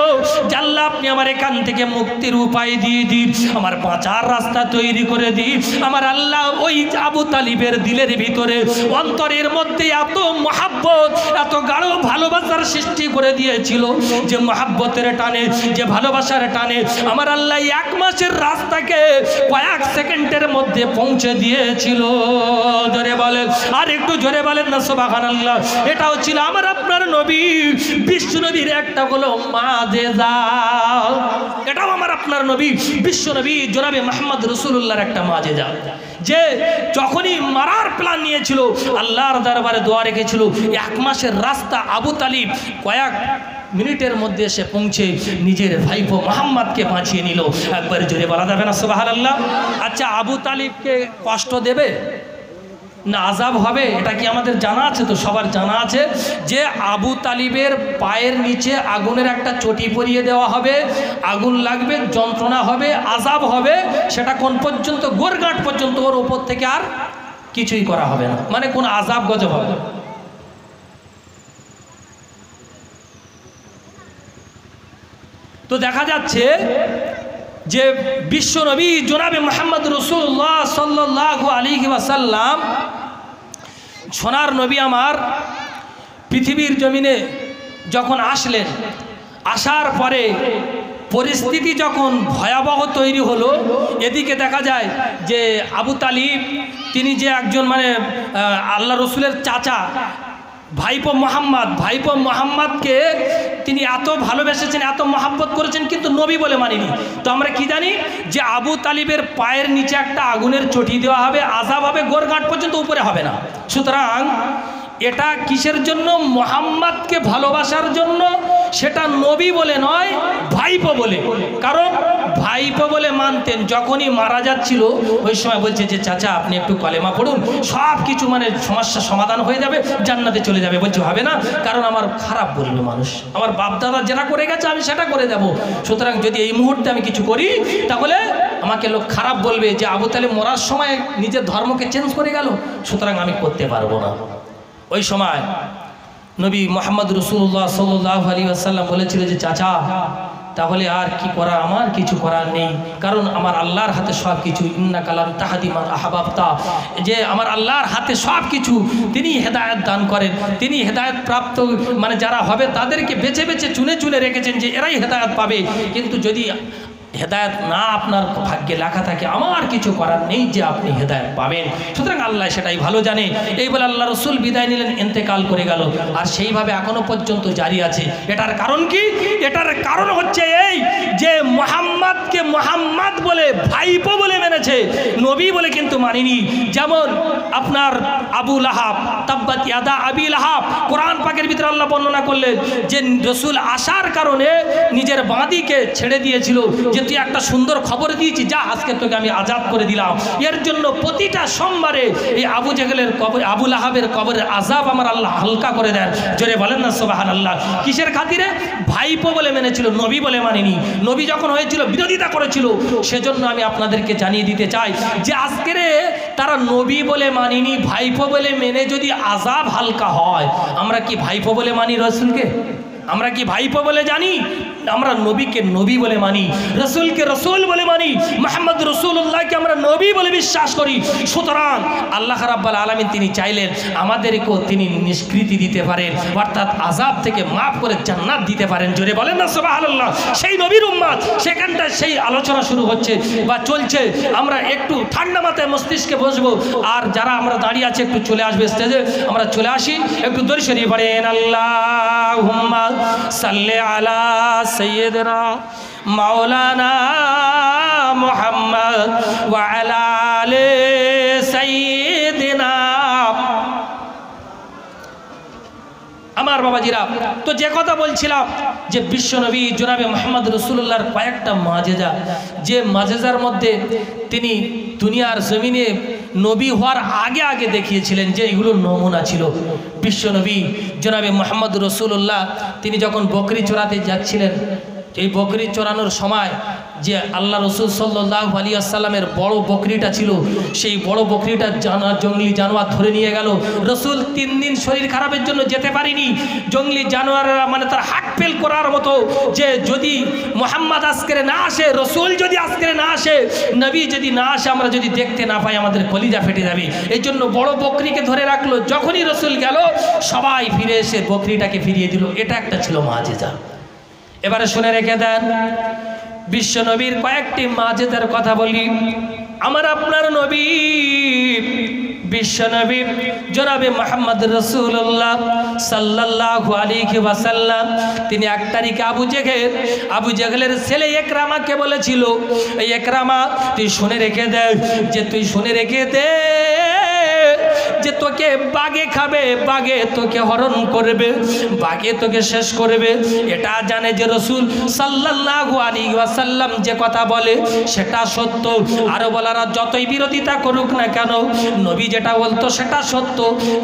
S1: যে আল্লাহ আপনি আমার এখান থেকে মুক্তির উপায় দিয়ে দিন, আমার বাঁচার রাস্তা তৈরি করে দিন, আমার আল্লাহ ওই আবু তালিবের দিলের ভিতরে অন্তরের মধ্যে এত মহাব্বত, এত গাঢ় ভালোবাসার সৃষ্টি করে দিয়েছিল যে মহাব্বতের টানে, যে ভালোবাসার টানে আমার আল্লাহ 1 মাসের রাস্তাকে কয়েক সেকেন্ডের মধ্যে পৌঁছে দিয়েছিল। জোরে বলেন, আর একটু জোরে বলেন না সুবহানাল্লাহ। এটাও ছিল আমার আপনার নবী বিশ্ব নবীর একটা হলো মাজেজা। এটাও আমার আপনার নবী বিশ্ব নবী জনাবে মুহাম্মদ রাসূলুল্লাহর একটা মাজেজা, যে যখনই মারার প্ল্যান নিয়েছিল আল্লাহর দরবারে দোয়া রেখেছিল, 1 মাসের রাস্তা আবু তালিব কয়েক মিনিটের মধ্যে এসে পৌঁছে নিজের ভাইপো মুহাম্মদকে বাঁচিয়ে নিল। একবার জোরে বলা যাবে না সুবহানাল্লাহ? আচ্ছা, আবু তালিবকে কষ্ট দেবে না আযাব হবে, এটা কি আমাদের জানা আছে? তো সবার জানা আছে যে আবু তালিবের পায়ের নিচে আগুনের একটা চটি পরিয়ে দেওয়া হবে, আগুন লাগবে, যন্ত্রণা হবে, আযাব হবে। সেটা কোন পর্যন্ত? গোরগাঁট পর্যন্ত, ওর ওপর থেকে আর কিছুই করা হবে না, মানে কোন আযাব গজব হবে না। তো দেখা যাচ্ছে যে বিশ্ব নবী জনাবে মুহাম্মদ রাসূলুল্লাহ সাল্লাল্লাহু আলাইহি ওয়াসাল্লাম সোনার নবী আমার পৃথিবীর জমিনে যখন আসলেন, আসার পরে পরিস্থিতি যখন ভয়াবহ তৈরি হলো, এদিকে দেখা যায় যে আবু তালিব তিনি যে একজন মানে আল্লাহ রসুলের চাচা, ভাইপো মোহাম্মদকে তিনি এত ভালোবেসেছেন, এত মহাব্বত করেছেন, কিন্তু নবী বলে মানিনি। তো আমরা কি জানি যে আবু তালিবের পায়ের নিচে একটা আগুনের চটি দেওয়া হবে, আযাব হবে, গোরগাঁট পর্যন্ত উপরে হবে না। সুতরাং এটা কিসের জন্য? মোহাম্মদকে ভালোবাসার জন্য। সেটা নবী বলে নয়, ভাইপো বলে। কারণ ভাইপো বলে মানতেন। যখনই মারা যাচ্ছিল ওই সময় বলছে যে চাচা আপনি একটু কলেমা পড়ুন, সব কিছু মানে সমস্যা সমাধান হয়ে যাবে, জান্নাতে চলে যাবে। বলছে হবে না, কারণ আমার খারাপ বলবে মানুষ, আমার বাপদাদা যেটা করে গেছে আমি সেটা করে দেব। সুতরাং যদি এই মুহূর্তে আমি কিছু করি তাহলে আমাকে লোক খারাপ বলবে যে আবু তালেব মরার সময় নিজের ধর্মকে চেঞ্জ করে গেল, সুতরাং আমি করতে পারবো না। ওই সময় নবী মুহাম্মদ রাসূলুল্লাহ সাল্লাল্লাহু আলাইহি ওয়াসাল্লাম বলেছিল যে চাচা তাহলে আর কি করার, আমার কিছু করার নেই, কারণ আমার আল্লাহর হাতে সব কিছু। ইন্নাকা লান তাহদি মান আহবাবতা, যে আমার আল্লাহর হাতে সব কিছু, তিনি হেদায়েত দান করেন। তিনি হেদায়েত প্রাপ্ত মানে যারা হবে তাদেরকে বেছে বেছে চুনে চুনে রেখেছেন যে এরাই হেদায়েত পাবে। কিন্তু যদি হেদায়েত না আপনার ভাগ্যে লেখা থাকে, আমার কিছু করার নেই যে আপনি হেদায়েত পাবেন। সুতরাং আল্লাহ সেটাই ভালো জানে। এই বলে আল্লাহ রসুল বিদায় নিলেন, ইন্তেকাল করে গেল। আর সেইভাবে এখনো পর্যন্ত জারি আছে। এটার কারণ কি? এটার কারণ হচ্ছে এই যে মুহাম্মদকে মুহাম্মদ বলে ভাইপো বলে মেনেছে, নবী বলে কিন্তু মানিনি। যেমন আপনার আবু লাহাব, তাব্বাত ইয়াদা আবি লাহাব, কোরআন পাকের ভিতরে আল্লাহ বর্ণনা করলেন যে রসুল আসার কারণে নিজের বাঁদিকে ছেড়ে দিয়েছিল যে তুই একটা সুন্দর খবর দিয়েছি, যা আজকে তোকে আমি আজাদ করে দিলাম। এর জন্য প্রতিটা সোমবারে এই আবু জেহেলের কবর, আবু লাহাবের কবরের আজাব আমার আল্লাহ হালকা করে দেন। জোরে বলেন না সুবহানাল্লাহ। কিসের খাতিরে? ভাইপো বলে মেনেছিল, নবী বলে মানেনি। নবী যখন হয়েছিল বিরোধিতা করেছিল। সেজন্য আমি আপনাদেরকে জানিয়ে দিতে চাই যে আজকের তারা নবী বলে মানিনি, ভাইপো বলে মেনে যদি আজাব হালকা হয়, আমরা কি ভাইপো বলে মানি রসুলকে? আমরা কি ভাইপো বলে জানি? আমরা নবীকে নবী বলে মানি, রসুলকে রসুল বলে মানি, মুহাম্মদ রাসূলুল্লাহকে আমরা নবী বলে বিশ্বাস করি। সুতরাং আল্লাহ রাব্বুল আলামিন তিনি চাইলেন আমাদেরকেও তিনি নিষ্কৃতি দিতে পারেন, অর্থাৎ আযাব থেকে মাফ করে জান্নাত দিতে পারেন। জোরে বলেন না সুবহানাল্লাহ। সেই নবীর উম্মত, সেখানটায় সেই আলোচনা শুরু হচ্ছে বা চলছে। আমরা একটু ঠান্ডা মাথায় মস্তিষ্কে বসবো, আর যারা আমরা দাঁড়িয়ে আছে একটু চলে আসবে স্টেজে। আমরা চলে আসি, একটু দরুদ শরীফ পড়েন। আল্লাহুম্মা সাল্লি আলা সৈয়দনা মাওলানা মুহাম্মদ ওয়া আলা আলি সাইয়্যিদিনা। আমার বাবাজিরা, তো যে কথা বলছিলাম যে বিশ্বনবী জনাবে মুহাম্মদ রাসূলুল্লাহর কয়েকটা মাযেজা, যে মাযেজার মধ্যে তিনি দুনিয়ার জমিনে নবী হওয়ার আগে আগে দেখিয়েছিলেন যে এগুলো নমুনা ছিল। বিশ্বনবী জনাবে মুহাম্মদ রাসূলুল্লাহ তিনি যখন বকরি চড়াতে যাচ্ছিলেন, এই বকরি চড়ানোর সময় যে আল্লাহ রসুল সাল্লাল্লাহু আলাইহি ওয়াসাল্লামের বড় বকরিটা ছিল, সেই বড় বকরিটা জঙ্গলি জানোয়ার ধরে নিয়ে গেল। রসুল 3 দিন শরীর খারাপের জন্য যেতে পারিনি। জঙ্গলি জানোয়াররা মানে তার হার্ট ফেল করার মতো, যে যদি মুহাম্মদ আজকে না আসে, রসুল যদি আজকে না আসে, নবী যদি না আসে, আমরা যদি দেখতে না পাই, আমাদের কলিজা ফেটে যাবে। এই জন্য বড় বকরিকে ধরে রাখলো। যখনই রসুল গেল, সবাই ফিরে এসে বকরিটাকে ফিরিয়ে দিল। এটা একটা ছিল মাযেজা। এবারে শুনে রেখে দেন, বিশ্ব নবীর কয়েকটি মাযেজার কথা বলি। আমার আপনার নবী বিশ্ব নবী জনাবে মুহাম্মদ রাসূলুল্লাহ সাল্লাল্লাহু আলাইহি ওয়াসাল্লাম তিনি 1 তারিখে আবু জেহেলের ছেলে ইকরামাকে বলেছিল, এই ইকরামা তুই শুনে রেখে দে, যে তুই শুনে রেখে দে যে তোকে বাঘে খাবে, বাঘে তোকে হরণ করবে, বাঘে তোকে শেষ করবে। এটা জানে যে রসুল সাল্লাল্লাহু আলাইহি ওয়াসাল্লাম যে কথা বলে সেটা সত্য। আরো বলারা যতই বিরোধিতা করুক না কেন, নবী যেটা বলতো সেটা সত্য,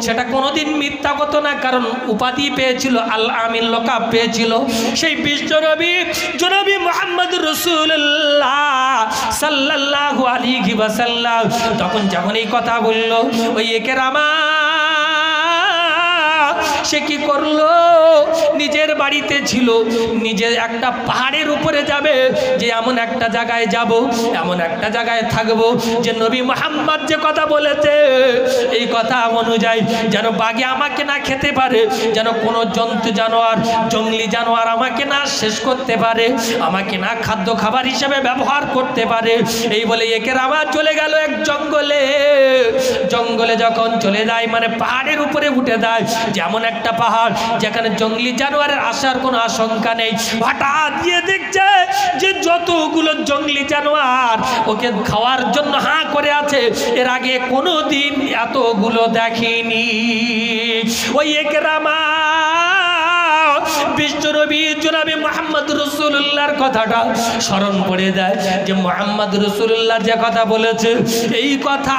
S1: সেটা কোনোদিন মিথ্যা কথা না। কারণ উপাধি পেয়েছিল, আল আমিন লকাব পেয়েছিল সেই বিশ্ব নবী জনাবি মুহাম্মদ রাসূলুল্লাহ সাল্লাল্লাহু আলাইহি ওয়াসাল্লাম। তখন যখন এই কথা বলল, ওই ইকরামা সে কি করলো, নিজের বাড়িতে ছিল, নিজের একটা পাহাড়ের উপরে যাবে, যে এমন একটা জায়গায় যাব, এমন একটা জায়গায় থাকবো যে নবী মুহাম্মদ যে কথা বলেছে এই কথা অনুযায়ী যেন বাঘে আমাকে না খেতে পারে, যেন কোনো জন্তু জানোয়ার, জঙ্গলি জানোয়ার আমাকে না শেষ করতে পারে, আমাকে না খাদ্য খাবার হিসেবে ব্যবহার করতে পারে। এই বলে ইকরামা চলে গেল এক জঙ্গলে। জঙ্গলে যখন চলে যায় মানে পাহাড়ের উপরে উঠে যায়, যেমন একটা পাহাড় যেখানে জঙ্গলি জানোয়ারের আসার কোনো আশঙ্কা নেই। হঠাৎ গিয়ে দেখছে যে যতগুলো জঙ্গলি জানোয়ার ওকে খাওয়ার জন্য হাঁ করে আছে, এর আগে কোনো দিন এতগুলো দেখেনি। ওই ইকরামা বিশ্বনবী জনাবে মুহাম্মদ রাসূলুল্লাহর কথাটা স্মরণ করে দেয় যে মুহাম্মদ রাসূলুল্লাহ যে কথা বলেছে এই কথা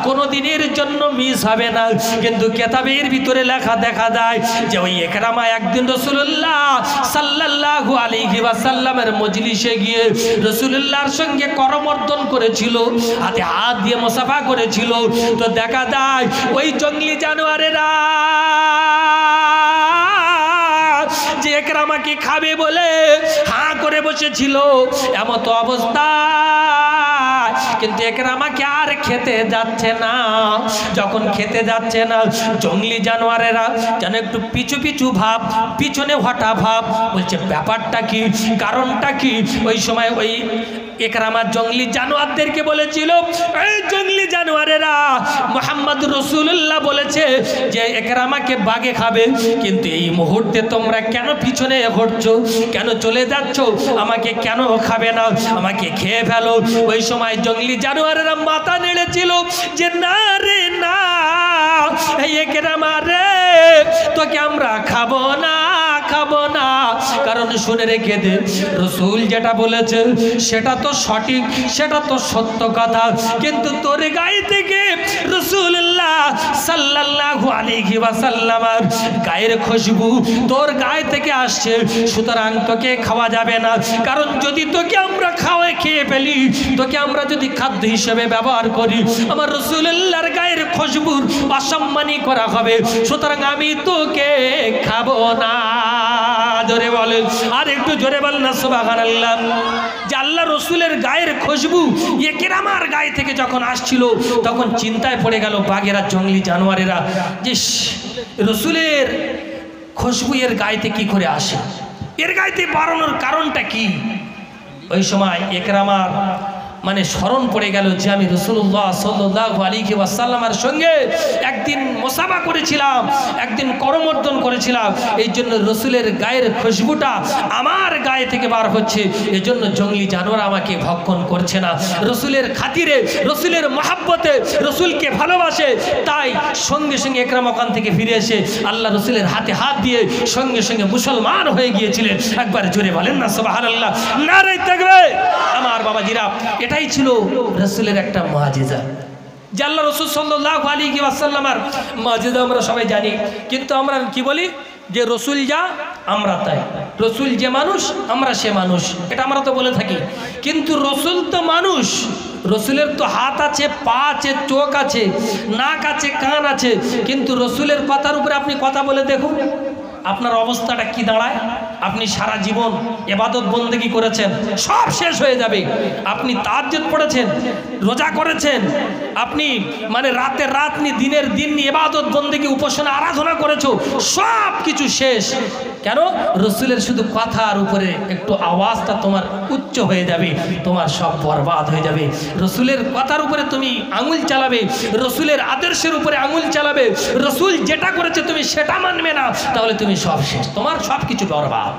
S1: কোনো দিনের জন্য মিস হবে না। কিন্তু কিতাবের ভিতরে লেখা দেখা যায় যে ওই ইকরামা একদিন রাসূলুল্লাহ সাল্লাল্লাহু আলাইহি ওয়াসাল্লামের মজলিসে গিয়ে রাসূলুল্লাহর সঙ্গে করমর্দন করেছিল, হাতে হাত দিয়ে মুসাফা করেছিল। তো দেখা যায় ওই জঙ্গলি জানোয়ারেরা যে ইকরামাকে খাবে বলে হাঁ করে বসেছিল, এমন তো অবস্থা কিন্তু ইকরামাকে আর খেতে যাচ্ছে না। যখন খেতে যাচ্ছে না, জঙ্গলি জানোয়ারেরা যেন একটু পিছু পিছু ভাব, পিছনে হটা ভাব, বলছে ব্যাপারটা কি, কারণটা কি। ওই সময় ওই ইকরামা জঙ্গলি জানোয়ারদেরকে বলেছিল, এই জঙ্গলি জানোয়ারেরা মুহাম্মদ রাসূলুল্লাহ বলেছে যে ইকরামাকে বাঘে খাবে, কিন্তু এই মুহূর্তে তোমরা কেন পিছনে হটছো, কেন চলে যাচ্ছ, আমাকে কেন খাবে না, আমাকে খেয়ে ফেলো। ওই সময় জঙ্গলি জানোয়ারেরা মাথা নেড়েছিল যে না রে না, এই ইকরামা রে তোকে আমরা খাবো না, খাবো না। কারণ শুনে রেখে দে, রাসূল যেটা বলেছে সেটা তো সঠিক, সেটা তো সত্য কথা, কিন্তু তোর গায়ে থেকে রাসূলুল্লাহ সাল্লাল্লাহু আলাইহি ওয়াসাল্লামের গায়ের খুশবু তোর গায়ে থেকে আসছে, সুতরাং তোকে খাওয়া যাবে না। কারণ যদি তোকে আমরা খেয়ে ফেলি, তোকে আমরা যদি খাদ্য হিসেবে ব্যবহার করি, আমার রাসূলুল্লাহর গায়ের খুশবুর অসম্মানী করা হবে, সুতরাং আমি তোকে খাবো না। জোরে বলেন, আর একটু জোরে বলেন না সুবহানাল্লাহ। যে আল্লাহ রসুলের গায়ের খুশবু ইকরামার গায়ে থেকে যখন আসছিল, তখন চিন্তায় পড়ে গেল বাঘেরা, জঙ্গলি জানোয়ারেরা, যে রসুলের খুশবু এর গায়েতে কি করে আসে, এর গায়েতে বাড়ানোর কারণটা কি। ওই সময় ইকরামার মানে স্মরণ পড়ে গেল যে আমি রাসূলুল্লাহ সাল্লাল্লাহু আলাইহি ওয়াসাল্লামের সঙ্গে একদিন মুসাফা করেছিলাম, একদিন করমর্দন করেছিলাম, এই জন্য রসুলের গায়ের খুশবুটা আমার গায়ে থেকে বার হচ্ছে, এজন্য জঙ্গলি জানোয়ার আমাকে ভক্ষণ করছে না। রসুলের খাতিরে, রসুলের মহাব্বতে, রসুলকে ভালোবাসে, তাই সঙ্গে সঙ্গে ইকরামা ওখান থেকে ফিরে এসে আল্লাহ রসুলের হাতে হাত দিয়ে সঙ্গে সঙ্গে মুসলমান হয়ে গিয়েছিলেন। একবার জোরে বলেন না সুবহানাল্লাহ, নারে তাকবীর। আমার বাবাজিরা, এটাই ছিল রাসূলের একটা মুআজিজা। যে আল্লাহ রাসূল সাল্লাল্লাহু আলাইহি ওয়াসাল্লামের মুআজিজা আমরা সবাই জানি, কিন্তু আমরা কি বলি যে রসুল যা আমরা তাই, রসুল যে মানুষ আমরা সে মানুষ, এটা আমরা তো বলে থাকি। কিন্তু রসুল তো মানুষ, রসুলের তো হাত আছে, পা আছে, চোখ আছে, নাক আছে, কান আছে, কিন্তু রসুলের কথার উপরে আপনি কথা বলে দেখুন আপনার অবস্থাটা কি দাঁড়ায়। আপনি সারা জীবন ইবাদত বন্দেগী করেছেন, সব শেষ হয়ে যাবে। আপনি তাহাজ্জুদ পড়েছেন, রোজা করেছেন, আপনি মানে রাতের রাত নিয়ে দিনের দিন নিয়ে ইবাদত বন্দেগী উপাসনা আরাধনা করেছো, সব কিছু শেষ। কেন? রসুলের শুধু কথার উপরে একটু আওয়াজটা তোমার উচ্চ হয়ে যাবে, তোমার সব বরবাদ হয়ে যাবে। রসুলের কথার উপরে তুমি আঙুল চালাবে, রসুলের আদর্শের উপরে আঙুল চালাবে, রসুল যেটা করেছে তুমি সেটা মানবে না, তাহলে তুমি সব শেষ, তোমার সব কিছু বরবাদ।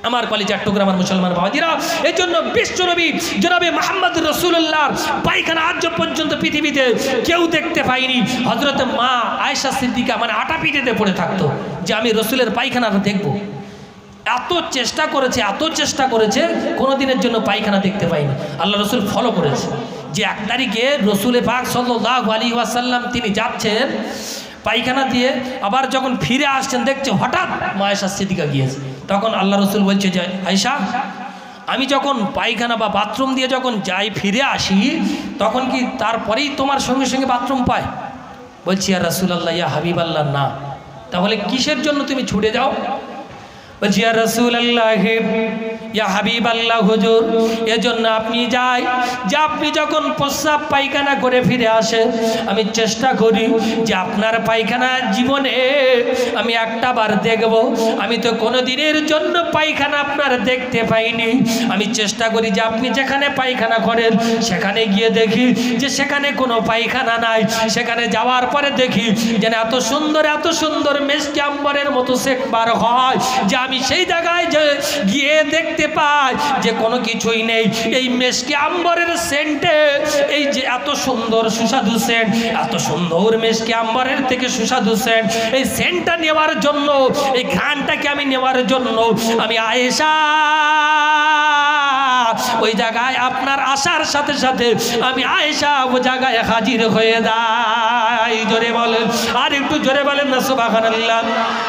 S1: আমার কলিজার টুকরা আমার মুসলমান বাবাজিরা, এই জন্য বিশ্বনবী জনাবে মুহাম্মদ রাসূলুল্লাহর পায়খানা আজ পর্যন্ত পৃথিবীতে কেউ দেখতে পায়নি। হযরত মা আয়েশা সিদ্দিকা মানে আটা পিঠেতে পড়ে থাকতো যে আমি রসুলের পায়খানাটা দেখব। এত চেষ্টা করেছে, এত চেষ্টা করেছে, কোনো দিনের জন্য পায়খানা দেখতে পাইনি। আল্লাহ রসুল ফলো করেছে যে 1 তারিখে রসুলে পাক সাল্লাল্লাহু আলাইহি ওয়াসাল্লাম তিনি যাচ্ছেন পায়খানা দিয়ে, আবার যখন ফিরে আসছেন দেখছে হঠাৎ মা আয়েশা সিদ্দিকা গিয়েছে। তখন আল্লাহ রসুল বলছে যে আয়েশা, আমি যখন পায়খানা বা বাথরুম দিয়ে যখন যাই ফিরে আসি, তখন কি তারপরেই তোমার সঙ্গে সঙ্গে বাথরুম পায়? বলছি ইয়া রাসূলুল্লাহ, ইয়া হাবিবাল্লাহ, না, তাহলে কিসের জন্য তুমি ছুটে যাও? বলছি ইয়া রাসূলুল্লাহ, ইয়া হাবিবাল্লাহ, হুজুর, এজন্য আপনি যাই যে আপনি যখন প্রস্রাব পায়খানা করে ফিরে আসেন, আমি চেষ্টা করি যে আপনার পায়খানা জীবনে আমি একটা বার দেখব। আমি তো কোনো দিনের জন্য পায়খানা আপনার দেখতে পাইনি। আমি চেষ্টা করি যে আপনি যেখানে পায়খানা করেন সেখানে গিয়ে দেখি যে সেখানে কোনো পায়খানা নাই। সেখানে যাওয়ার পরে দেখি যেন এত সুন্দর মেশকি আম্বরের মতো সেক বার হয় যে আমি সেই জায়গায় গিয়ে দেখতে পাই যে কোনো কিছুই নেই। এই মেশকি আম্বরের সেন্টে, এই যে এত সুন্দর সুস্বাদু সেন্ট, এত সুন্দর মেশকি আম্বরের থেকে সুস্বাদু সেন্ট, এই সেন্টটা নেওয়ার জন্য, এই ঘ্রাণটাকে আমি নেওয়ার জন্য আমি আয়েশা ওই জায়গায় আপনার আসার সাথে সাথে আমি আয়েশা ওই জায়গায় হাজির হয়ে যাই। জোরে বলেন, আর একটু জোরে বলেন না সুবহানাল্লাহ।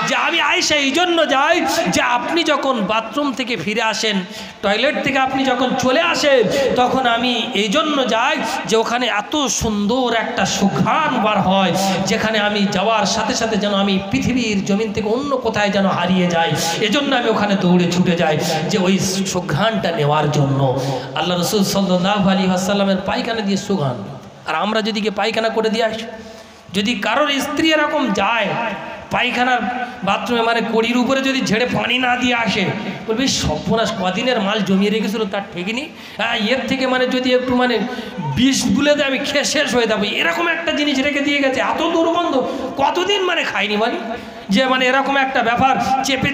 S1: যে আমি আয়েশা এই জন্য যাই যে আপনি যখন বাথরুম থেকে ফিরে আসেন, টয়লেট থেকে আপনি যখন চলে আসেন, তখন আমি এই জন্য যাই যে ওখানে এত সুন্দর একটা সুঘ্রাণ বার হয়, যেখানে আমি যাওয়ার সাথে সাথে যেন আমি পৃথিবীর জমিন থেকে অন্য কোথায় যেন হারিয়ে যাই। এজন্য আমি ওখানে দৌড়ে ছুটে যাই যে ওই সুঘ্রাণটা নেওয়ার জন্য। আল্লাহ রাসূল সাল্লাল্লাহু আলাইহি ওয়াসাল্লামের পায়খানা দিয়ে সুঘ্রাণ। আর আমরা যদি গিয়ে পায়খানা করে দিয়ে আসি, যদি কারোর স্ত্রী এরকম যায় পায়খানার বাথরুমে, মানে কড়ির উপরে যদি ঝেড়ে পানি না দিয়ে আসে, বলবি সর্বনাশ, কদিনের মাল জমিয়ে রেখেছিল তার ঠিকই। হ্যাঁ, এর থেকে মানে যদি একটু মানে বিষ গুলে দেয় আমি খেয়ে শেষ হয়ে যাবো, এরকম একটা জিনিস রেখে দিয়ে গেছে, এত দুর্গন্ধ, কতদিন মানে খাইনি, মানে যে মানে এরকম একটা ব্যাপার চেপে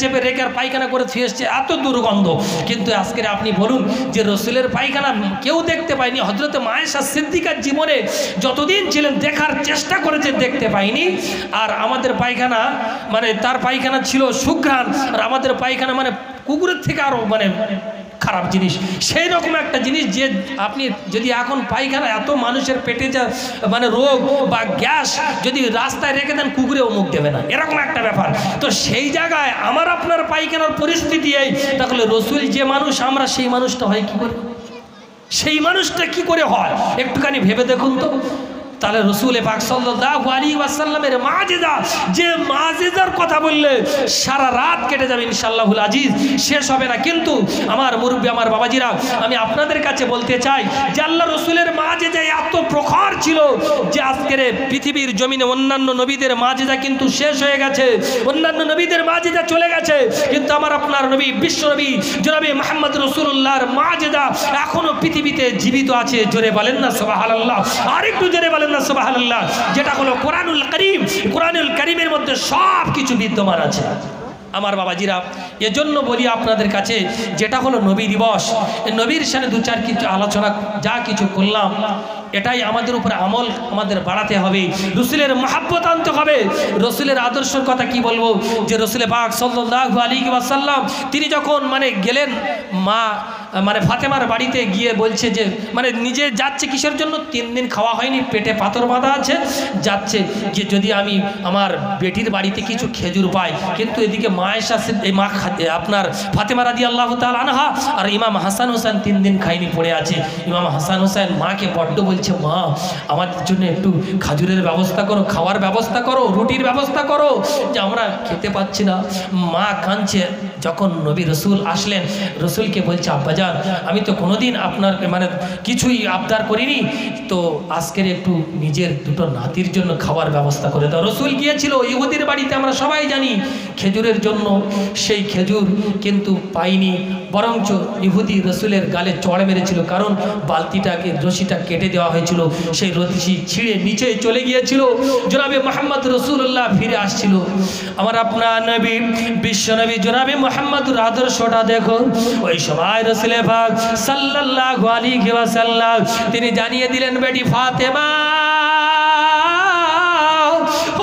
S1: চেপে রেখে আর পায়খানা করে ফিরে এসছে, এত দুর্গন্ধ। কিন্তু আজকের আপনি বলুন যে রসুলের পায়খানা কেউ দেখতে পায়নি। হযরতে আয়েশা সিদ্দিকার জীবনে যতদিন ছিলেন দেখার চেষ্টা করেছে, দেখতে পাইনি। আর আমাদের পায়খানা মানে তার পায়খানা ছিল সুঘ্রাণ, আর আমাদের পায়খানা মানে কুকুরের থেকে আরও মানে খারাপ জিনিস। সেই রকম একটা জিনিস যে আপনি যদি এখন পায়খানা এত মানুষের পেটে যা মানে রোগ বা গ্যাস যদি রাস্তায় রেখে দেন, কুকুরেও মুখ দেবে না, এরকম একটা ব্যাপার। তো সেই জায়গায় আমার আপনার পায়খানার পরিস্থিতি এই, তাহলে রসুল যে মানুষ, আমরা সেই মানুষটা হয় কি করে? সেই মানুষটা কি করে হয় একটুখানি ভেবে দেখুন তো। তাহলে রসুল পাক সাল্লাল্লাহু আলাইহি ওয়াসাল্লামের মাজিজা, যে মাজিজার কথা বললে সারা রাত কেটে যাবে ইনশাআল্লাহুল আজিজ, শেষ হবে না। কিন্তু আমার মুরব্বী, আমার বাবাজিরা, আমি আপনাদের কাছে বলতে চাই যে আল্লাহ রসুলের মাজিজা এত প্রখর ছিল যে আজকের পৃথিবীর জমিনে অন্যান্য নবীদের মাজিজা কিন্তু শেষ হয়ে গেছে, অন্যান্য নবীদের মাজিজা চলে গেছে, কিন্তু আমার আপনার নবী, বিশ্ব নবী জনাবে মুহাম্মদ রাসূলুল্লাহর মাজিজা এখনো পৃথিবীতে জীবিত আছে। জোরে বলেন না সুবহানাল্লাহ, আরেকটু জোরে বলেন না সুবহানাল্লাহ। যেটা হলো কোরআনুল কারীম, কোরআনুল কারীমের মধ্যে সব কিছু বিদ্যমান আছে আমার বাবাজিরা। এজন্য বলি আপনাদের কাছে, যেটা হলো নবী দিবস, নবীর সামনে দু চার কিছু আলোচনা যা কিছু করলাম, এটাই আমাদের উপরে আমল আমাদের বাড়াতে হবে, রসুলের মহাব্বত আনতে হবে। রসুলের আদর্শের কথা কি বলবো, যে রসুল পাক সাল্লাল্লাহু আলাইহি ওয়াসাল্লাম তিনি যখন মানে গেলেন মা মানে ফাতেমার বাড়িতে গিয়ে বলছে যে মানে নিজে যাচ্ছে কিসের জন্য, 3 দিন খাওয়া হয়নি, পেটে পাথর বাঁধা আছে, যাচ্ছে যে যদি আমি আমার বেটির বাড়িতে কিছু খেজুর পাই। কিন্তু এদিকে মা আয়েশা এই মা আপনার ফাতেমা রাদিয়াল্লাহু তাআলা আনহা আর ইমাম হাসান হোসেন 3 দিন খাইনি পড়ে আছে। ইমাম হাসান হোসেন মাকে বড্ড বলছে, মা আমাদের জন্য একটু খাজুরের ব্যবস্থা করো, খাওয়ার ব্যবস্থা করো, রুটির ব্যবস্থা করো, যে আমরা খেতে পাচ্ছি না। মা কাঁদছে। যখন নবী রসুল আসলেন, রসুলকে বলছে, আব্বাজান আমি তো কোনোদিন আপনার মানে কিছুই আবদার করিনি, তো আজকের একটু নিজের দুটো নাতির জন্য খাওয়ার ব্যবস্থা করে দাও। রসুল গিয়েছিল ইহুদির বাড়িতে, আমরা সবাই জানি, খেজুরের জন্য। সেই খেজুর কিন্তু পাইনি, বরঞ্চ ইহুদি রসুলের গালে চড় মেরেছিল, কারণ বালতিটাকে রশিটা কেটে দেওয়া হয়েছিল, সেই রশি ছিঁড়ে নিচে চলে গিয়েছিল। জনাবে মুহাম্মদ রাসূলুল্লাহ ফিরে আসছিল। আমার আপনার নবী, বিশ্ব নবী জনাবে মুহাম্মদুর আদর্শটা দেখো। ওই সময় রসুল পাক সাল্লাল্লাহু আলাইহি ওয়াসাল্লাম তিনি জানিয়ে দিলেন, বেটি ফাতেমা,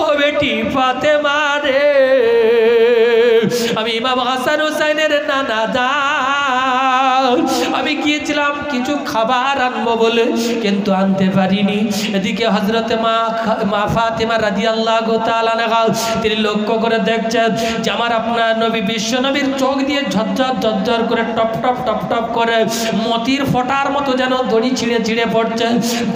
S1: ও বেটি ফাতেমা রে, আমি ইমাম হাসান হুসাইনের নানা জান, আমি আমি গিয়েছিলাম কিছু খাবার আনবো বলে, কিন্তু আনতে পারিনি। এদিকে হযরতে মা ফাতেমা রাদিয়াল্লাহু তাআলা আনহা তিনি লক্ষ্য করে দেখছেন যে আমার আপনার নবী বিশ্ব নবীর চোখ দিয়ে ঝরঝর ঝরঝর করে টপ টপ টপ টপ করে মতির ফোঁটার মতো যেন দড়ি ছিঁড়ে ছিঁড়ে পড়ছে,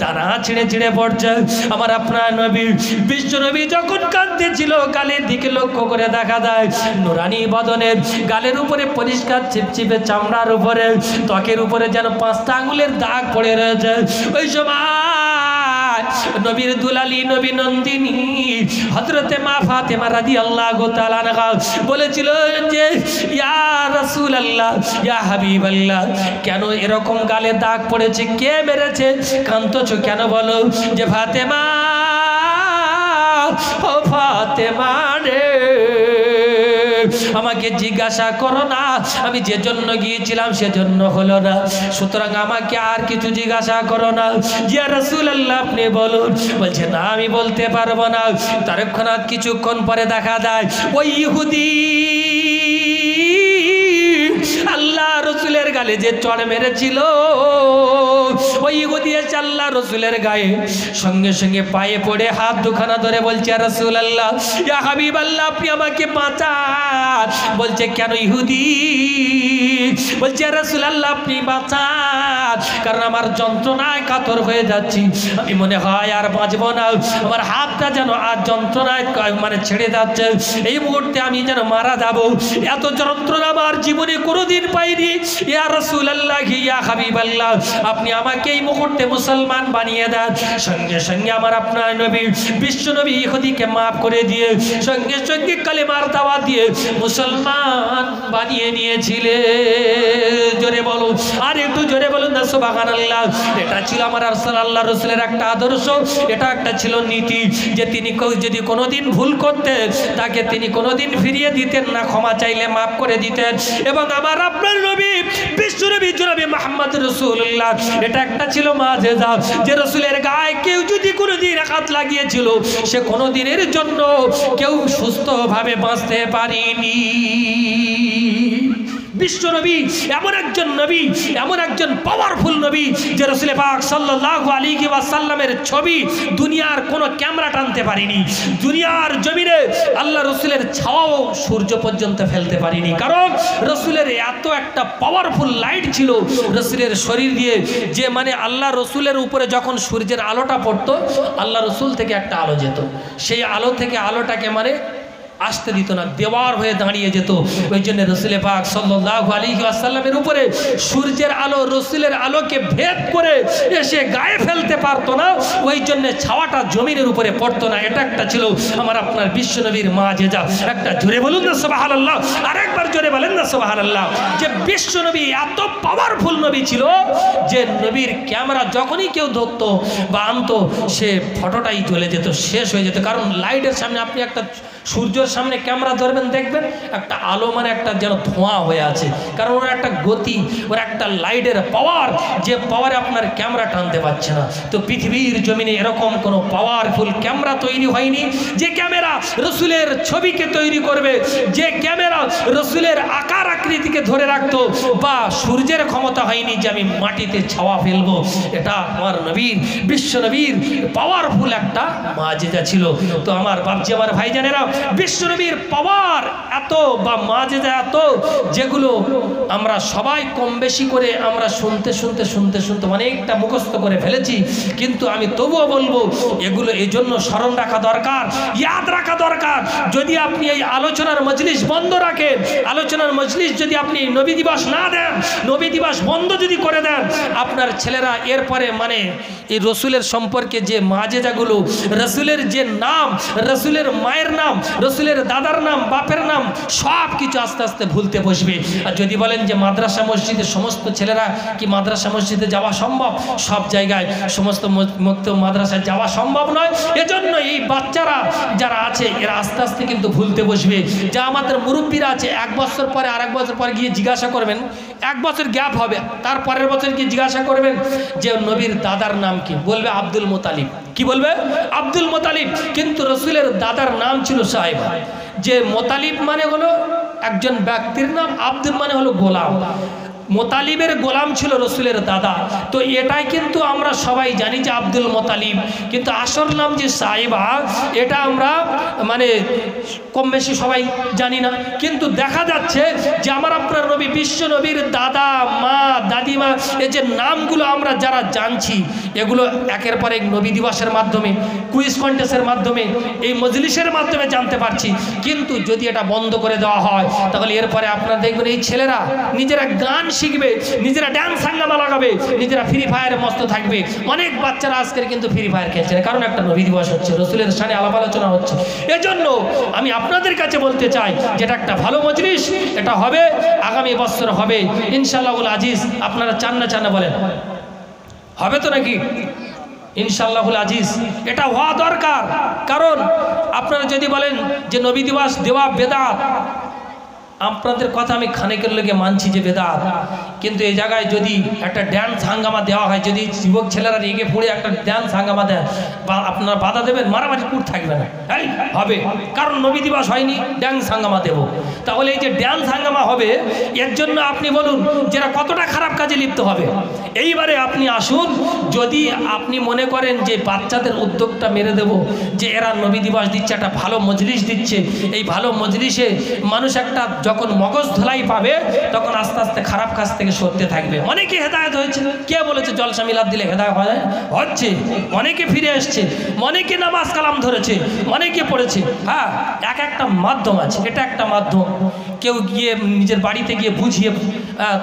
S1: দানা ছিঁড়ে ছিঁড়ে পড়ছে। আমার আপনার নবী বিশ্ব নবী যখন কাঁদতেছিল গালের দিকে লক্ষ্য করে দেখা যায় নুরানি বদনের গালের উপরে পরিষ্কার চিপচিপে চামড়ার উপরে ত্বকের উপরে যেন 5টা আঙ্গুলের দাগ পড়ে রয়েছে। ওই সময় নবীর দুলালি নবী নন্দিনী হযরতে মা ফাতেমা রাদিয়াল্লাহু তাআলা আনহা বলেছিল যে ইয়া রাসূলুল্লাহ ইয়া হাবিবাল্লাহ, কেন এরকম গালে দাগ পড়েছে, কে মেরেছে, কাঁদছো কেন বলো? যে ফাতেমা, ও ফাতেমা রে, আমাকে জিজ্ঞাসা করো না, আমি যে জন্য গিয়েছিলাম সেজন্য হলো না, সুতরাং আমাকে আর কিছু জিজ্ঞাসা করো না। ইয়া রাসূলুল্লাহ আপনি বলুন। বলছে না আমি বলতে পারবো না। তৎক্ষণাৎ কিছুক্ষণ পরে দেখা যায় ওই ইহুদি আল্লাহ রসুলের গালে যে চড় মেরেছিল, ওই ইহুদি এসে আল্লাহ রসুলের গায়ে সঙ্গে সঙ্গে পায়ে পড়ে হাত দুখানা ধরে বলছে ইয়া রাসূলুল্লাহ ইয়া হাবিবাল্লাহ আপনি আমাকে বাঁচান। বলছে কেন ইহুদি? বলছে ইয়া রাসূলুল্লাহ আপনি বাঁচান, কারণ আমার যন্ত্রণায় কাতর হয়ে যাচ্ছি, আমি মনে হয় আর বাঁচবো না, আমার হাতটা যেন আর যন্ত্রণায় মানে ছেড়ে যাচ্ছে, এই মুহূর্তে আমি যেন মারা যাব, এত যন্ত্রণা আমার জীবনে কোনোদিন পাইনি। ইয়া রাসূলুল্লাহ ইয়া হাবিবাল্লাহ আপনি আমাকে এই মুহূর্তে মুসলমান বানিয়ে দেন। সঙ্গে সঙ্গে আমার আপনার নবী বিশ্ব নবী ইহুদিকে মাফ করে দিয়ে সঙ্গে সঙ্গে কালেমার দাওয়াত দিয়ে মুসলমান বানিয়ে নিয়েছিলেন। জোরে বলুন, আর একটু জোরে বলুন না সুবহানাল্লাহ। এটা ছিল আমার আল্লাহ রসুলের একটা আদর্শ, এটা একটা ছিল নীতি যে তিনি যদি কোনোদিন ভুল করতেন তাকে তিনি কোনোদিন ফিরিয়ে দিতেন না, ক্ষমা চাইলে মাফ করে দিতেন। এবং আমার আপনার নবী বিশ্ব নবী জনাবে মুহাম্মদ রাসূলুল্লাহ এটা একটা ছিল মুআজিজা যে রাসূলের গায়ে কেউ যদি কোনোদিন আঘাত লাগিয়েছিল সে কোনোদিনের জন্য কেউ সুস্থভাবে বাঁচতে পারেনি। বিশ্ব নবী এমন একজন নবী, এমন একজন পাওয়ারফুল নবী যে রাসূল পাক সাল্লাল্লাহু আলাইহি ওয়াসাল্লামের ছবি দুনিয়ার কোনো ক্যামেরা টানতে পারেনি, দুনিয়ার জমিনে আল্লাহ রসুলের ছায়াও সূর্য পর্যন্ত ফেলতে পারেনি, কারণ রসুলের এত একটা পাওয়ারফুল লাইট ছিল রসুলের শরীর দিয়ে যে মানে আল্লাহ রসুলের উপরে যখন সূর্যের আলোটা পড়তো আল্লাহ রসুল থেকে একটা আলো যেত, সেই আলো থেকে আলোটাকে মানে আসতে দিত না, দেওয়ার হয়ে দাঁড়িয়ে যেত। ওই জন্য রসুল পাক সাল্লাল্লাহু আলাইহি ওয়াসাল্লামের উপরে সূর্যের আলো রসুলের আলোকে ভেদ করে এসে গায়ে ফেলতে পারতো না, ওই জন্য ছাওয়াটা জমিনের উপরে পড়তো না। এটা একটা ছিল আমার আপনার বিশ্বনবীর মুআজিজা। একটা জোরে বলুন না সুবহানাল্লাহ, আরেকবার জোরে বলেন না সুবহানাল্লাহ। যে বিশ্বনবী এত পাওয়ারফুল নবী ছিল যে নবীর ক্যামেরা যখনই কেউ ধরতো বা আনতো সে ফটোটাই চলে যেত, শেষ হয়ে যেত। কারণ লাইটের সামনে আপনি একটা সূর্যের সামনে ক্যামেরা ধরবেন দেখবেন একটা আলো মানে একটা যেন ধোঁয়া হয়ে আছে, কারণ ওর একটা গতি, ওর একটা লাইটের পাওয়ার, যে পাওয়ারে আপনার ক্যামেরা টানতে পারছে না। তো পৃথিবীর জমিনে এরকম কোনো পাওয়ারফুল ক্যামেরা তৈরি হয়নি যে ক্যামেরা রসুলের ছবিকে তৈরি করবে, যে ক্যামেরা রসুলের আকার আকৃতিকে ধরে রাখতো, বা সূর্যের ক্ষমতা হয়নি যে আমি মাটিতে ছাওয়া ফেলবো। এটা আমার নবীর বিশ্ব নবীর পাওয়ারফুল একটা মুআজিজা ছিল। তো আমার বাপজি আমার ভাইজানেরা বিশ্বনবীর পাওয়ার এত বা মুআজিজা এত যেগুলো আমরা সবাই কম বেশি করে আমরা শুনতে শুনতে শুনতে শুনতে অনেকটা মুখস্থ করে ফেলেছি, কিন্তু আমি তবুও বলবো এগুলো এই জন্য স্মরণ রাখা দরকার, ইয়াদ রাখা দরকার। যদি আপনি এই আলোচনার মজলিস বন্ধ রাখেন, আলোচনার মজলিস যদি আপনি নবী দিবস না দেন, নবী দিবস বন্ধ যদি করে দেন, আপনার ছেলেরা এরপরে মানে এই রসুলের সম্পর্কে যে মুআজিজাগুলো, রসুলের যে নাম, রসুলের মায়ের নাম, রসুলের দাদার নাম, বাপের নাম, সব কিছু আস্তে আস্তে ভুলতে বসবে। আর যদি বলেন যে মাদ্রাসা মসজিদে সমস্ত ছেলেরা কি মাদ্রাসা মসজিদে যাওয়া সম্ভব? সব জায়গায় সমস্ত মাদ্রাসায় যাওয়া সম্ভব নয়। এজন্য এই বাচ্চারা যারা আছে এরা আস্তে আস্তে কিন্তু ভুলতে বসবে। যা আমাদের মুরব্বীরা আছে 1 বছর পরে আর 1 বছর পরে গিয়ে জিজ্ঞাসা করবেন, 1 বছর গ্যাপ হবে, তার পরের বছর গিয়ে জিজ্ঞাসা করবেন যে নবীর দাদার নাম কি, বলবে আব্দুল মুতালিব। কি বলবে? আব্দুল মুতালিব। কিন্তু রসুলের দাদার নাম ছিল সাহেবা। যে মোতালিব মানে হলো একজন ব্যক্তির নাম, আব্দুল মানে হলো গোলাম। মোতালিবের গোলাম ছিল রসুলের দাদা। তো এটাই কিন্তু আমরা সবাই জানি যে আব্দুল মোতালিব, কিন্তু আসল নাম যে সাইবা এটা আমরা মানে কম বেশি সবাই জানি না। কিন্তু দেখা যাচ্ছে যে আমার আপনার নবী বিশ্ব নবীর দাদা, মা, দাদিমা, এই যে নামগুলো আমরা যারা জানছি এগুলো একের পর এক নবী দিবসের মাধ্যমে, কুইজ কন্টেস্টের মাধ্যমে, এই মজলিসের মাধ্যমে জানতে পারছি। কিন্তু যদি এটা বন্ধ করে দেওয়া হয় তাহলে এরপরে আপনারা দেখবেন এই ছেলেরা নিজেরা গান শিখবে, নিজেরা ড্যান্স হাঙ্গামা লাগাবে, নিজেরা ফ্রি ফায়ারে মস্ত থাকবে। অনেক বাচ্চারা আজকের কিন্তু ফ্রি ফায়ার খেলছে, কারণ একটা নবী দিবস হচ্ছে, রসুলের সামনে আলাপ আলোচনা হচ্ছে। এজন্য আমি আপনাদের কাছে বলতে চাই যেটা একটা ভালো মজলিস, এটা হবে আগামী বছর হবে ইনশাআল্লাহুল আজিজ। আপনারা চান না চান না বলেন, হবে তো নাকি? ইনশাআল্লাহুল আজিজ এটা হওয়া দরকার। কারণ আপনারা যদি বলেন যে নবী দিবস দেওয়া বেদাত, আপনাদের কথা আমি খানিকের লেগে মানছি যে বেদাত, কিন্তু এই জায়গায় যদি একটা ড্যান্স হাঙ্গামা দেওয়া হয়, যদি যুবক ছেলেরা রেগে পড়ে একটা ড্যান্স হাঙ্গামা দেয়, বা আপনারা বাধা দেবেন, মারামারি কুট থাকবে না, এই হবে, কারণ নবী দিবস হয়নি, ড্যান্স হাঙ্গামা দেব। তাহলে এই যে ড্যান্স হাঙ্গামা হবে, এর জন্য আপনি বলুন যেটা কতটা খারাপ কাজে লিপ্ত হবে। এইবারে আপনি আসুন, যদি আপনি মনে করেন যে বাচ্চাদের উদ্যোগটা মেরে দেব, যে এরা নবী দিবস দিচ্ছে, একটা ভালো মজলিস দিচ্ছে, এই ভালো মজলিসে মানুষ একটা যখন মগজ ধোলাই পাবে তখন আস্তে আস্তে খারাপ কাজ থেকে সরতে থাকবে। অনেকে হেদায়েত হয়েছে, কে বলেছে জলসা মিলাদ দিলে হেদায়েত হয়? হচ্ছে, অনেকে ফিরে এসছে, অনেকে নামাজ কালাম ধরেছে, অনেকে পড়েছে। হ্যাঁ, এক একটা মাধ্যম আছে, এটা একটা মাধ্যম। কেউ গিয়ে নিজের বাড়িতে গিয়ে বুঝিয়ে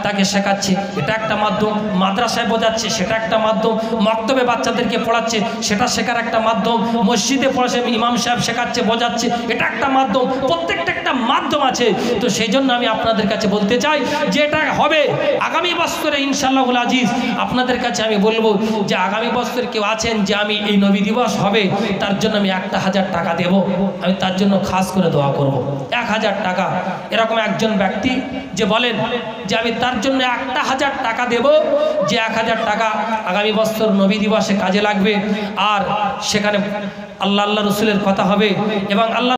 S1: তাকে শেখাচ্ছে, এটা একটা মাধ্যম। মাদ্রাসায় বোঝাচ্ছে, সেটা একটা মাধ্যম। মক্তবে বাচ্চাদেরকে পড়াচ্ছে, সেটা শেখার একটা মাধ্যম। মসজিদে পড়াচ্ছে, ইমাম সাহেব শেখাচ্ছে, বোঝাচ্ছে, এটা একটা মাধ্যম। প্রত্যেকটা একটা মাধ্যম আছে। তো সেই জন্য আমি আপনাদের কাছে বলতে চাই যে এটা হবে আগামী বছরে ইনশাআল্লাহুল আজিজ। আপনাদের কাছে আমি বলবো যে আগামী বছর কেউ আছেন যে আমি এই নবী দিবস হবে তার জন্য আমি 1000 টাকা দেব, আমি তার জন্য খাস করে দোয়া করব। 1000 টাকা, এরকম একজন ব্যক্তি যে বলেন যে আমি তার জন্য 1000 টাকা দেব, যে 1000 টাকা আগামী বছর নবী দিবসে কাজে লাগবে, আর সেখানে আল্লাহ রসুলের কথা হবে এবং আল্লাহ